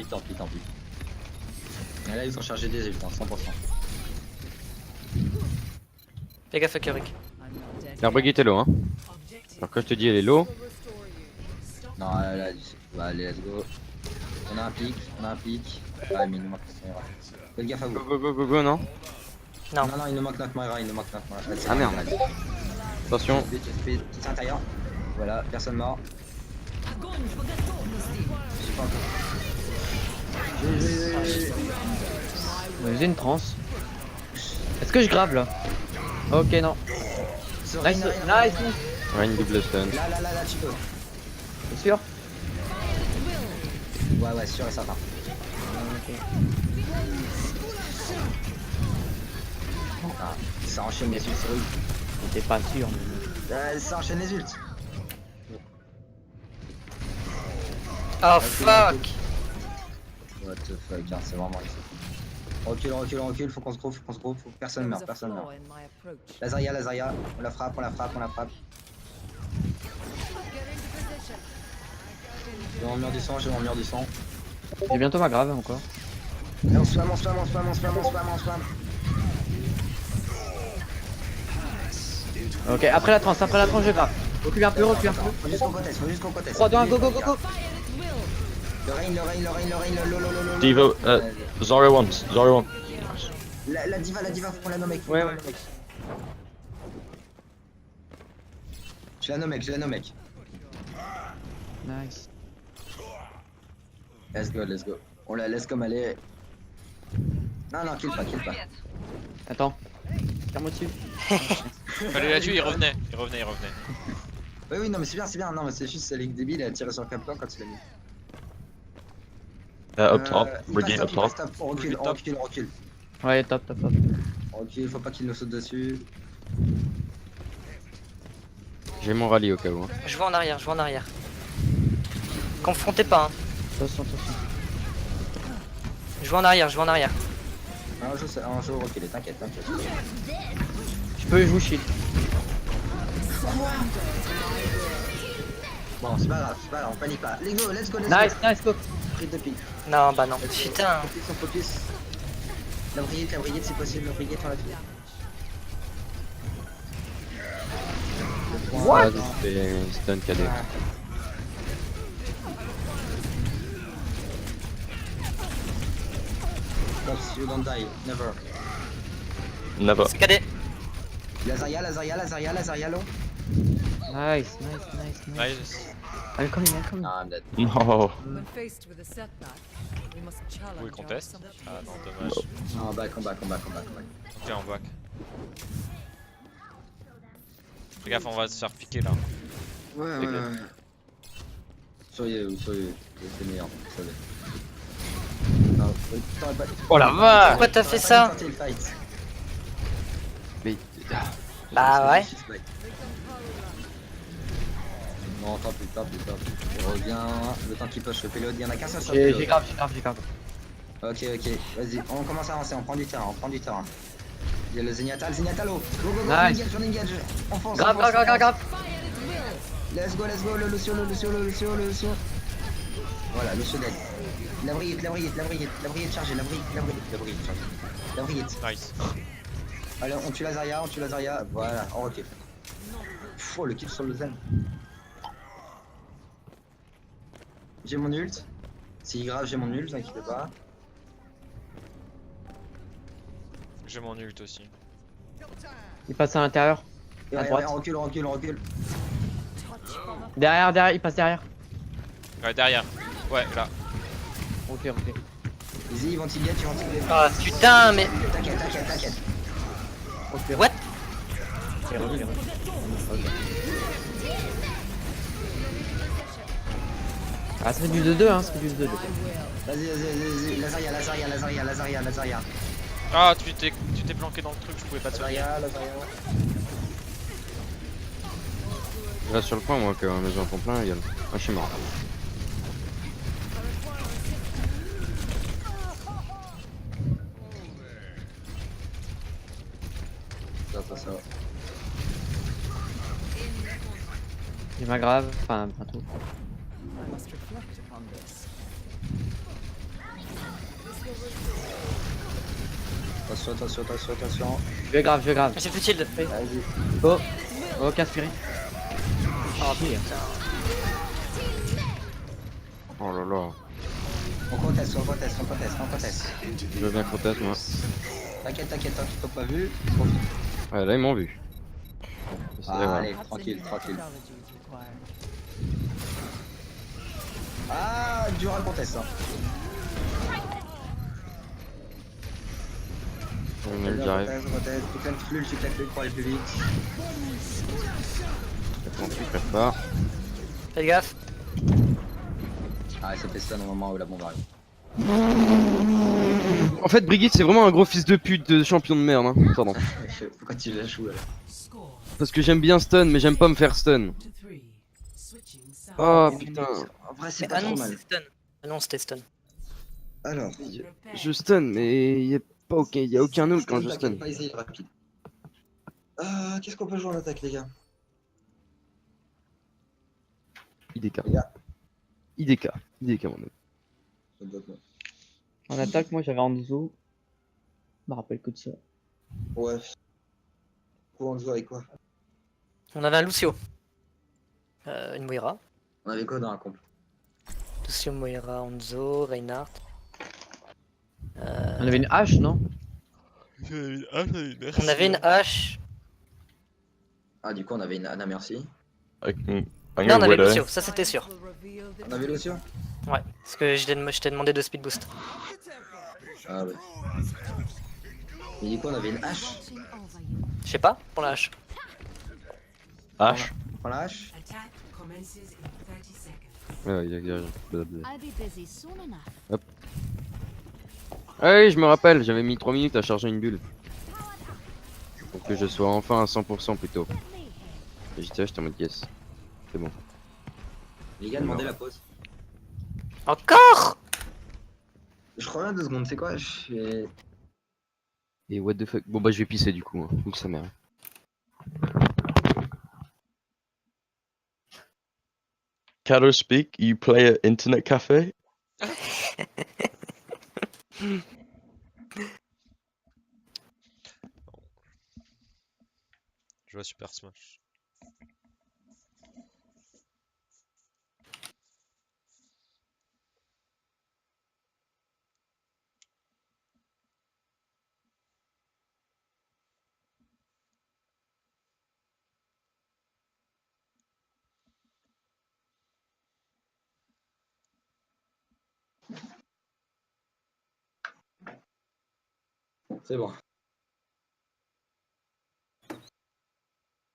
Tant pis. Et là, ils ont chargé des ults, hein, 100%. Fais gaffe à Kurik. I'm not dead. La brigitte est low, hein. Alors quand je te dis elle est low, Non, là, bah, allez, let's go. On a un pic. Ah, mais il nous manque notre Moira. Faites gaffe à vous. go, non. Non. Non, il nous manque notre Moira, Ah, merde. Attention. Petit intérieur. Voilà, personne mort. Je sais pas encore. On va user une transe. Est-ce que je grave là? Ok, non. Nice, nice. Rain double stun. Là, tu peux. T'es sûr? Ouais, sûr et certain. Ah, ça enchaîne les ults, c'est horrible. J'étais pas sûr. Ça enchaîne les ults. Oh fuck. What the fuck, hein, c'est vraiment ici. Recule, faut qu'on se groupe, faut que personne meurt. in my approach. Lazaria, on la frappe. J'ai mon mur du sang, J'ai bientôt ma grave encore. Et on spam. Ok, après la transe, je grave. Recule un peu. Faut jusqu'au côté. 3, 2, 1, go. Le rain, le Diva, Zarya one. La diva, faut qu'on la nomme mec. Ouais. Je la nomme mec. Nice. Let's go. On la laisse comme elle est. Non, kill pas. Attends. Tire-moi dessus. Fallait la tuer, il revenait. Oui, non, mais c'est bien. Non, mais c'est juste, c'est Link débile, elle a tiré sur le capteur quand il a mis. Up top, Il Brigade up passe top. On recule. Ouais, top. On recule, faut pas qu'il nous saute dessus. J'ai mon rallye au cas où. Hein. Je vois en arrière. Confrontez pas, hein. Attention. Je vois en arrière. Un jeu reculé, t'inquiète. Je peux jouer shield. Bon, c'est pas grave, on panique pas. Let's go. Nice, go. Prise de pique. Non, bah non. Putain. Focus. La brigade, c'est possible, on la tue. What? C'est stun cadet. Pops, you don't die, never. Never. C'est cadet. Lazaria low. Nice. Nice. I'm coming. Non, I'm dead. No. When faced with a setback, we must challenge Oui, our conteste. assumptions. Ah non, dommage. Non, back. Ok, en back. Fais gaffe, on va se faire piquer là. Ouais. Soyez, c'est meilleur, vous savez. Non, t'aurais pas... Oh la vache. Pourquoi t'as fait ça? Sortez le fight. Mais... Bah ouais. Non, Bon, tant pis. Il revient. Le temps qu'il push le payload. Il y en a qu'un seul sur le J'ai payload. j'ai grave. Ok, vas-y, on commence à avancer, on prend du terrain. Il y a le Zenyatta, go, Nice. on engage, on fonce. Grave. Let's go, le Lucio. Voilà, Lucio dead. La brillette chargée, la brillette. Nice. Allez, on tue la Zarya, voilà, on recule. Oh, le kill sur le Zen. J'ai mon ult. Si grave, j'ai mon ult, t'inquiète pas. J'ai mon ult aussi. Il passe à l'intérieur. Et À ouais, droite. on recule. Derrière, il passe derrière. Ouais, derrière. Ouais, là. Ok. Vas-y, ils vont t'y get. Ah putain, mais. T'inquiète. Ok. What? Il est revenu. Ok. Ah, ça fait du 2-2, hein, Vas-y, la Zarya. Ah, tu t'es planqué dans le truc, je pouvais pas te soigner. La Zarya. Je reste sur le point, moi, que mes gens font plein, gueule. Ah, je suis mort. Ça. J'ai ma grave, enfin, pas trop. Attention. Je vais grave. J'ai plus de shield. Vas-y. Oh, Caspiri. Oh putain. Oh là là. On conteste. Je veux bien conteste, moi. T'inquiète, tant qu'ils t'ont pas vu. Ouais, là, ils m'ont vu. C'est vrai. Allez, tranquille. Ah, dur à conteste. Hein. J'arrive. Conteste. Tu claques le pour aller plus vite. Je prépare. Faites gaffe. Ah, c'était ça au moment où la bombe arrive. En fait, Brigitte, c'est vraiment un gros fils de pute de champion de merde, hein. Pardon. Pourquoi tu la joues alors? Score Parce que j'aime bien stun, mais j'aime pas me faire stun. 2-3. Switching sides. Oh putain. En vrai, c'est Mais pas ah trop non, mal. c'était stun. Ah non, c'était stun. Alors, Je stun, mais y a aucun ult quand je stun. pas essayer rapide. Qu'est-ce qu'on peut jouer en attaque, les gars? IDK. Les gars. IDK, mon mec. En attaque, moi j'avais Hanzo. Je me rappelle que de ça. Ouais. Quoi, on joue avec quoi? On avait un Lucio. Une Moira. On avait quoi dans la comp? Lucio, Moira, Hanzo, Reinhardt. On avait une hache, non? On avait une hache. Ah, du coup, on avait une Anna, merci. I can Non, on go avait Widow. Lucio, ça c'était sûr. On avait Lucio? Ouais, parce que je t'ai demandé de speed boost. Ah ouais. Et du coup, on avait une hache. Je sais pas, pour la hache. Ash. On prend la hache. Attack commences in 30 seconds. Ouais, il y a blablabla. I'll be busy soon enough. Ah oui, je me rappelle, j'avais mis 3 minutes à charger une bulle. Pour que je sois enfin à 100% plutôt. Et j'étais en mode yes. C'est bon. Les gars, demandez la pause. Encore? Je reviens 2 secondes, c'est quoi? Je fais. Et what the fuck. Bon bah je vais pisser du coup, hein. Ou sa mère. Kato speak, you play at internet cafe? Je vois Super Smash. C'est bon.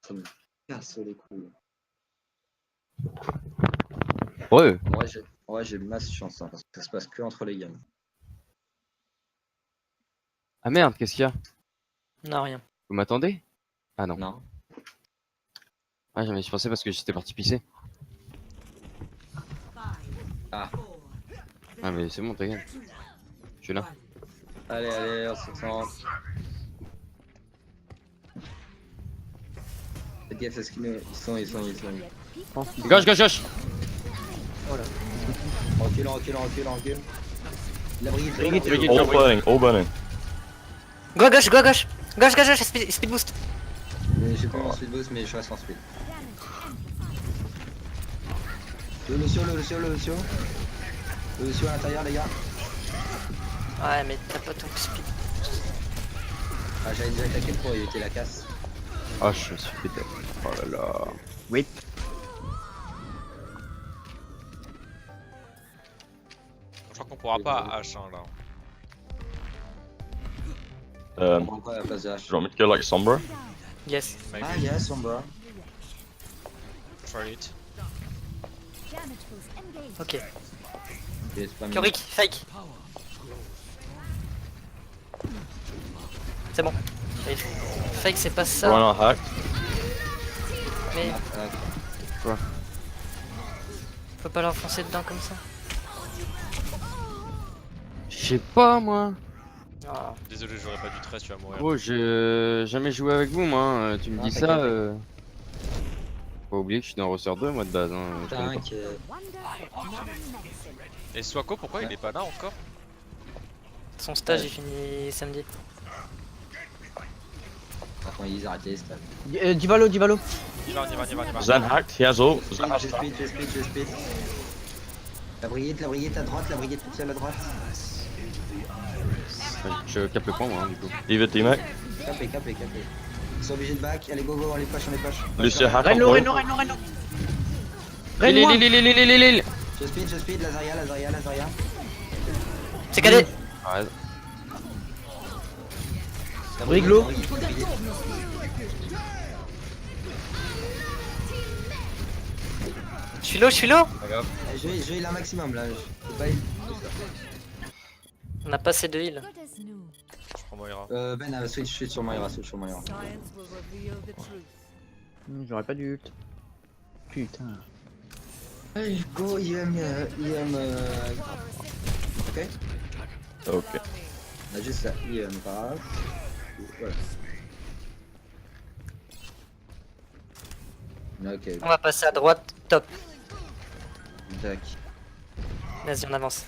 Ça me casse les couilles. Ouais. Ouais, j'ai masse chance, hein, parce que ça se passe que entre les gammes. Ah merde, qu'est-ce qu'il y a? Non, rien. Vous m'attendez? Ah non. Non. Ah, je pensais parce que j'étais parti pisser. Ah, Ah, mais c'est bon, t'inquiète. Je suis là. allez, allez, on se concentre. Faites gaffe à ce qu'ils nous... Ils sont. Gauche, gauche, gauche. Recule. La brigade, Brigade. All burning. Go à gauche, go à gauche. Gauche, speed boost. J'ai pas mon speed boost, mais je reste en speed. Le Lucio à l'intérieur, les gars. Ouais, mais t'as pas ton speed. Ah, j'avais déjà claqué pour éviter la casse. Ah, je suis pété. Oh là là. Oui. Je crois qu'on pourra pas H1 là. On Um, prend quoi à la place de H? do you want me to go like Sombra? Yes. Maybe. Ah, yes, on va. Try it. Ok. C'est pas mieux. Kyorick, fake. C'est bon. Et fake, c'est pas ça. Run our hack. Mais Ah, faut pas l'enfoncer dedans comme ça. Je sais pas, moi. Ah. Désolé, j'aurais pas dû 13, tu vas mourir. Gros, j'ai jamais joué avec vous, moi. Hein. Tu me Non, dis t'inquiète. ça. Faut pas oublier que je suis dans Roster 2, moi, de base. Hein. Je connais pas. Tank, Et Swako, pourquoi il est pas là encore? Son stage il finit samedi. Attends, ils arrêtent les stats. Divalo. Il va. Zen hacked. He has ult. Zen has J'ai speed. La brigade à droite, la brigade toute seule à droite. Je capte le point, moi, hein, du coup. Diva D-Mac. Capé. Ils sont obligés de back. Allez, go, on les push. Lucio hack on Reno. blue. Lil. Je speed, Lazaria. C'est cadet. Arrête. La Briglo. brigade. Je suis low. Je vais heal un maximum là. Je peux pas heal. On a pas assez de heal. Je prends Moira. Ben, switch sur Moira. J'aurais pas dû ult. Putain. Allez, go, IM. Ok. Okay. On a juste la IM passe. Voilà. Ok, On va passer à droite. Top. tac. Vas-y, on avance.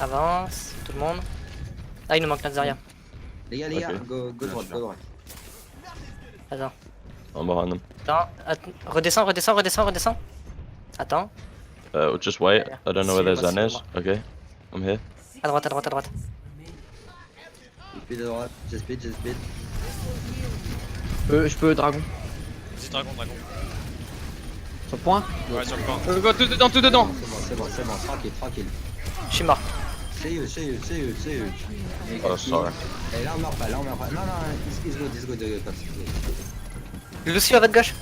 Avance, tout le monde. Ah, il nous manque Nazaria. Les gars, Ok. go droite. Attends. I'm behind them. Redescends. Attends. Just wait. I don't know where their Zen is. Okay. I'm here. À droite. Speed à droite, j'ai speed. Je peux dragon. Vas-y, dragon. Sur le point. Ouais, sur le camp. Go, tout dedans. C'est bon, tranquille. Je suis mort. C'est eux. Oh, sorry. Et là on meurt pas. Non, it's go de potes. Lucio à votre gauche.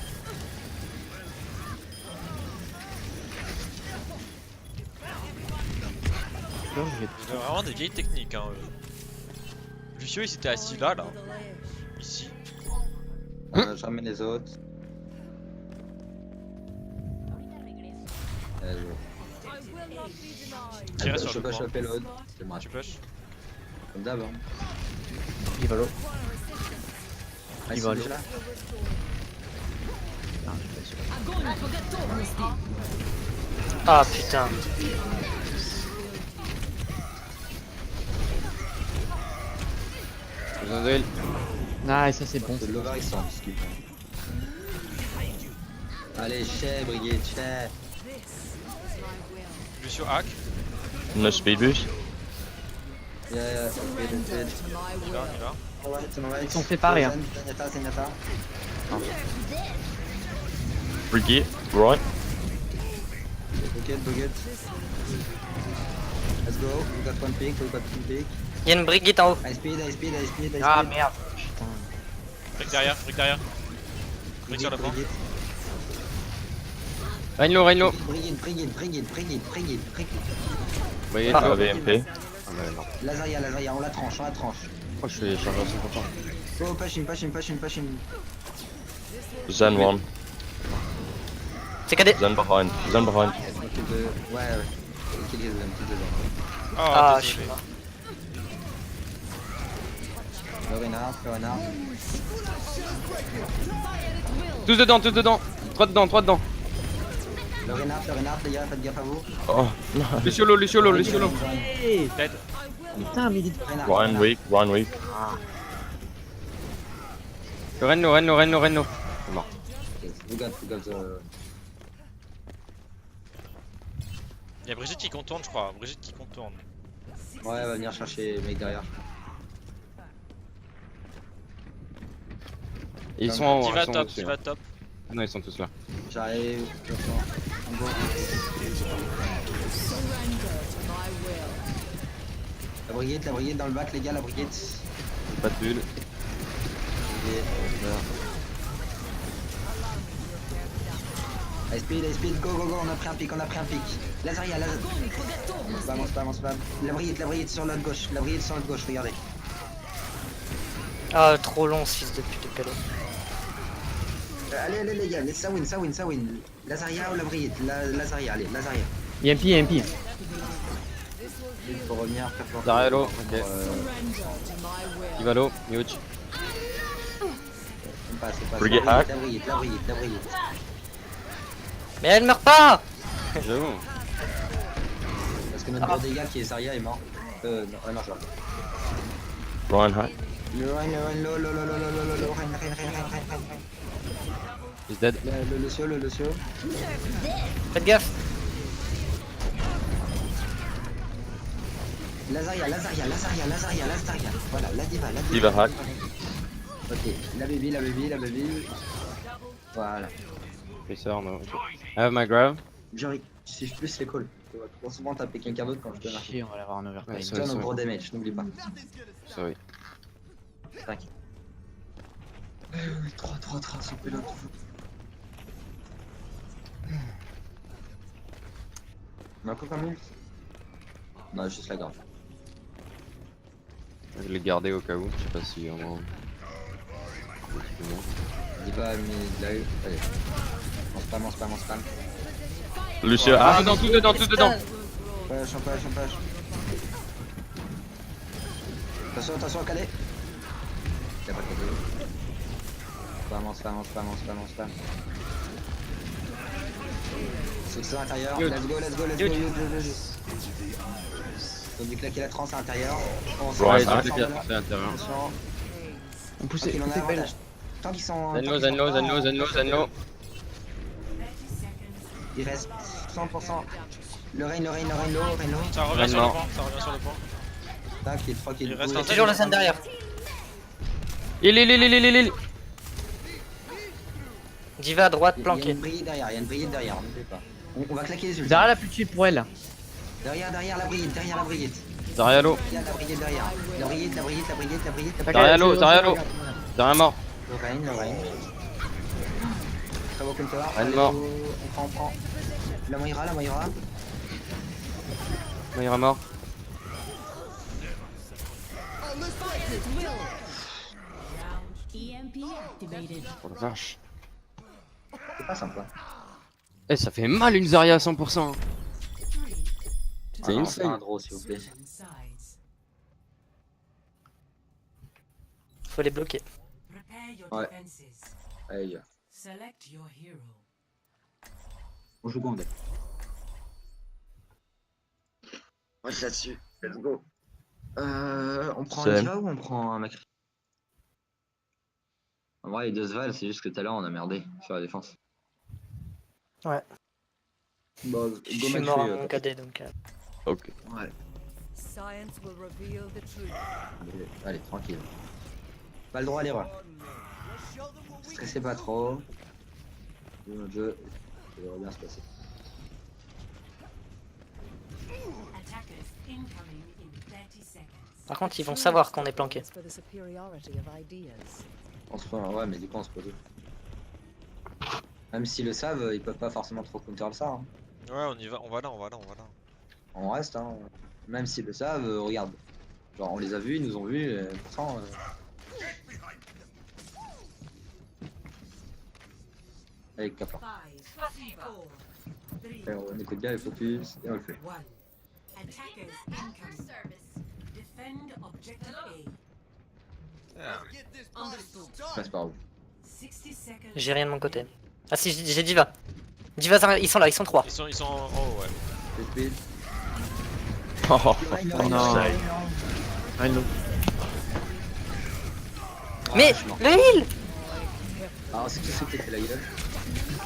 C'est vraiment des vieilles techniques, hein. Lucio, il s'était assis là. Ici. J'emmène les autres. Tirez sur Je le peux camp. choper l'autre. C'est moi. Tu push. Comme d'hab. Hein. Divalo. Ah, Il va déjà là. Ah putain. Besoin de heal. Nice, ça c'est bon. C'est l'over il s'en discute. Allez, chais, brigade, chais. Lucio hack. No speed boost. Yeah, Il va. Ils sont séparés, hein. Zenyatta. Brigade. Right. Brigade. Let's go, we got one pick. Il y a une brigade en haut. I speed. Ah merde. Putain. Brick derrière. Brick sur le banc. Rainlow. Brigade. Voyez, I have EMP. Ah, mais non. Lazaria, on la tranche. Oh, je suis chargé à 100%. Go, push him. Zen one. C'est KD. Zone behind. Zone behind. Ouais, kill les zones, kill les zones. Ah, je désolé. suis mort. Le renard. Tous dedans, tous dedans. 3 dedans, 3 dedans. Le renard, les gars, faites gaffe à vous. Oh, no. Luciolo, Luciolo, Luciolo. Dead. Putain, mais il est... Renard. Ryan weak, Ryan weak. Renno. We got the... Y'a Brigitte qui contourne, je crois. Brigitte qui contourne. Ouais, elle va venir chercher les mecs derrière. Ils sont en haut. Qui va ils sont top, au-dessus, qui hein. va top. Non, ils sont tous là. J'arrive, je sens. On go. La brigade dans le bac, les gars, la brigade. Pas de bulle. High speed, go, on a pris un pic, Lazaria. Avance. La brigade sur notre gauche, regardez. Ah, trop long ce fils de pute de pélo. Allez les gars, ça win. Lazaria ou la brigade, Lazaria, allez, Lazaria. EMP. Il faut revenir, faire fort. Zarialo, ok. Ivalo, huge. On passe. Brigade hack. La brigade. Mais elle meurt pas. J'avoue. Parce que notre gros dégât qui est Zarya est mort. Non, je vois. Ryan hack. Le Rein, He's dead. le Lucio. Faites gaffe. Lazaria. Voilà, la diva. Diva hack. Ok, la baby. Voilà. Chasseur, non. Ok. I have my grab. Jerry, si je plus les calls. Tu vas trop souvent taper quelqu'un d'autre quand je te marque. Chier, on va l'avoir en overtime. Ouais, Tu donnes un gros damage, n'oublie pas. Sorry. 5. 3, sans pilote. On a quoi comme ult? Non, juste la garde. Je l'ai gardé au cas où, je sais pas si vraiment. Dis pas, mais il l'a eu. Allez. On spam. Lucio Ah, hack. tout dedans. Champage. Attention, calé. Y'a pas de calé. Spam. Succès à l'intérieur. Good. Let's go. Good. Donc du claquer la transe à l'intérieur. On Ouais, Ouais, ça c'est ensemble. à l'intérieur. Attention. On poussait, Ok, on a poussait belle. avantage. Tant qu'ils sont... Zenlo. Il reste 100%. Le Rein, Ça revient Vraiment. sur le point. Tac, il faut qu'il Il reste bouge. un Toujours la scène derrière. Il. Diva à droite Il y a planqué. une brillade derrière, n'oublie pas. On va claquer les ultis. Zara l'a plus tué pour elle. Derrière la brigade. Zarialo. Il y a la brigade derrière. La brigade. Zarialo. Zarialo mort. Le Rein. Très beau counter. Rein mort. On prend. La Moira. Moira mort. Oh la vache. C'est pas sympa. Eh, ça fait mal une Zarya à 100%. C'est Un insane. draw, s'il vous plaît. Faut les bloquer. Prepare your Ouais. defenses. Allez, les gars. Select your hero. On joue Gondé. Ouais, là-dessus. Let's go. On prend un Sam. Diva ou on prend un Macri? En vrai, les deux Sval, c'est juste que tout à l'heure on a merdé sur la défense. Ouais. Bon, Je suis mort à mon KD donc. Ok. Ouais, Science will reveal the truth. allez, tranquille. Pas le droit à l'erreur. Stressez pas trop. Notre jeu, ça devrait bien se passer. Attackers incoming in 30 seconds. Par contre, ils vont savoir qu'on est planqué. For the superiority of ideas. On se prend, ouais, mais du coup on se pose. Même s'ils le savent, ils peuvent pas forcément trop counter ça. Hein. Ouais, on y va, on va là. On reste, hein. Même s'ils le savent, regarde. Genre on les a vus, ils nous ont vus, pourtant... avec Kappa. 5, 4, 3, Et on était bien les focus et on le fait. 1. Attackers incoming. Defend objective A. Passe par où? 60 seconds. J'ai rien de mon côté. Ah si, j'ai Diva. Diva, ils sont là, ils sont 3. Ils sont en haut, ouais. TP. Oh, Oh non. Rhino. Mais le heal. Ah, c'est qui c'était fait la gueule?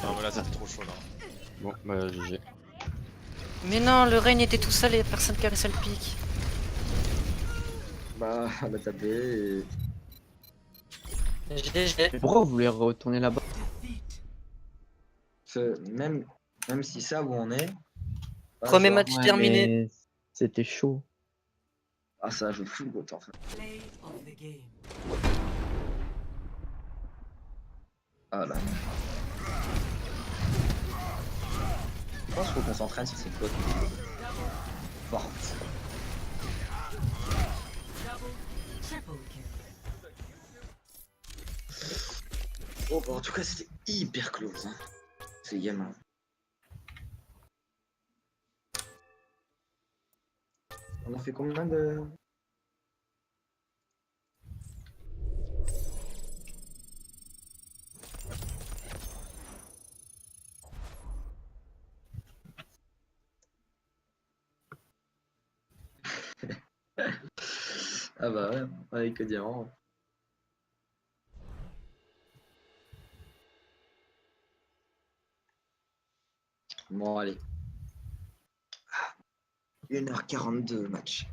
Non, mais là, ça fait trop chaud là. Bon, bah GG. Mais non, le Rain était tout seul et y'a personne qui a réussi à le pic. Bah, on a tapé et... GG. Mais pourquoi vous voulez retourner là-bas? Même si ça où on est... ah, Premier genre- match terminé. mais c'était chaud. Ah, ça joue fou autant. Play of the game. Ah là. Je pense qu'il faut qu'on s'entraîne sur ces fautes. Fortes. Triple kill. Oh, bah, en tout cas, c'était hyper close. Hein. C'est gamin. On a fait combien de... Ah bah ouais, avec que diamant. Bon allez. 1h42 le match.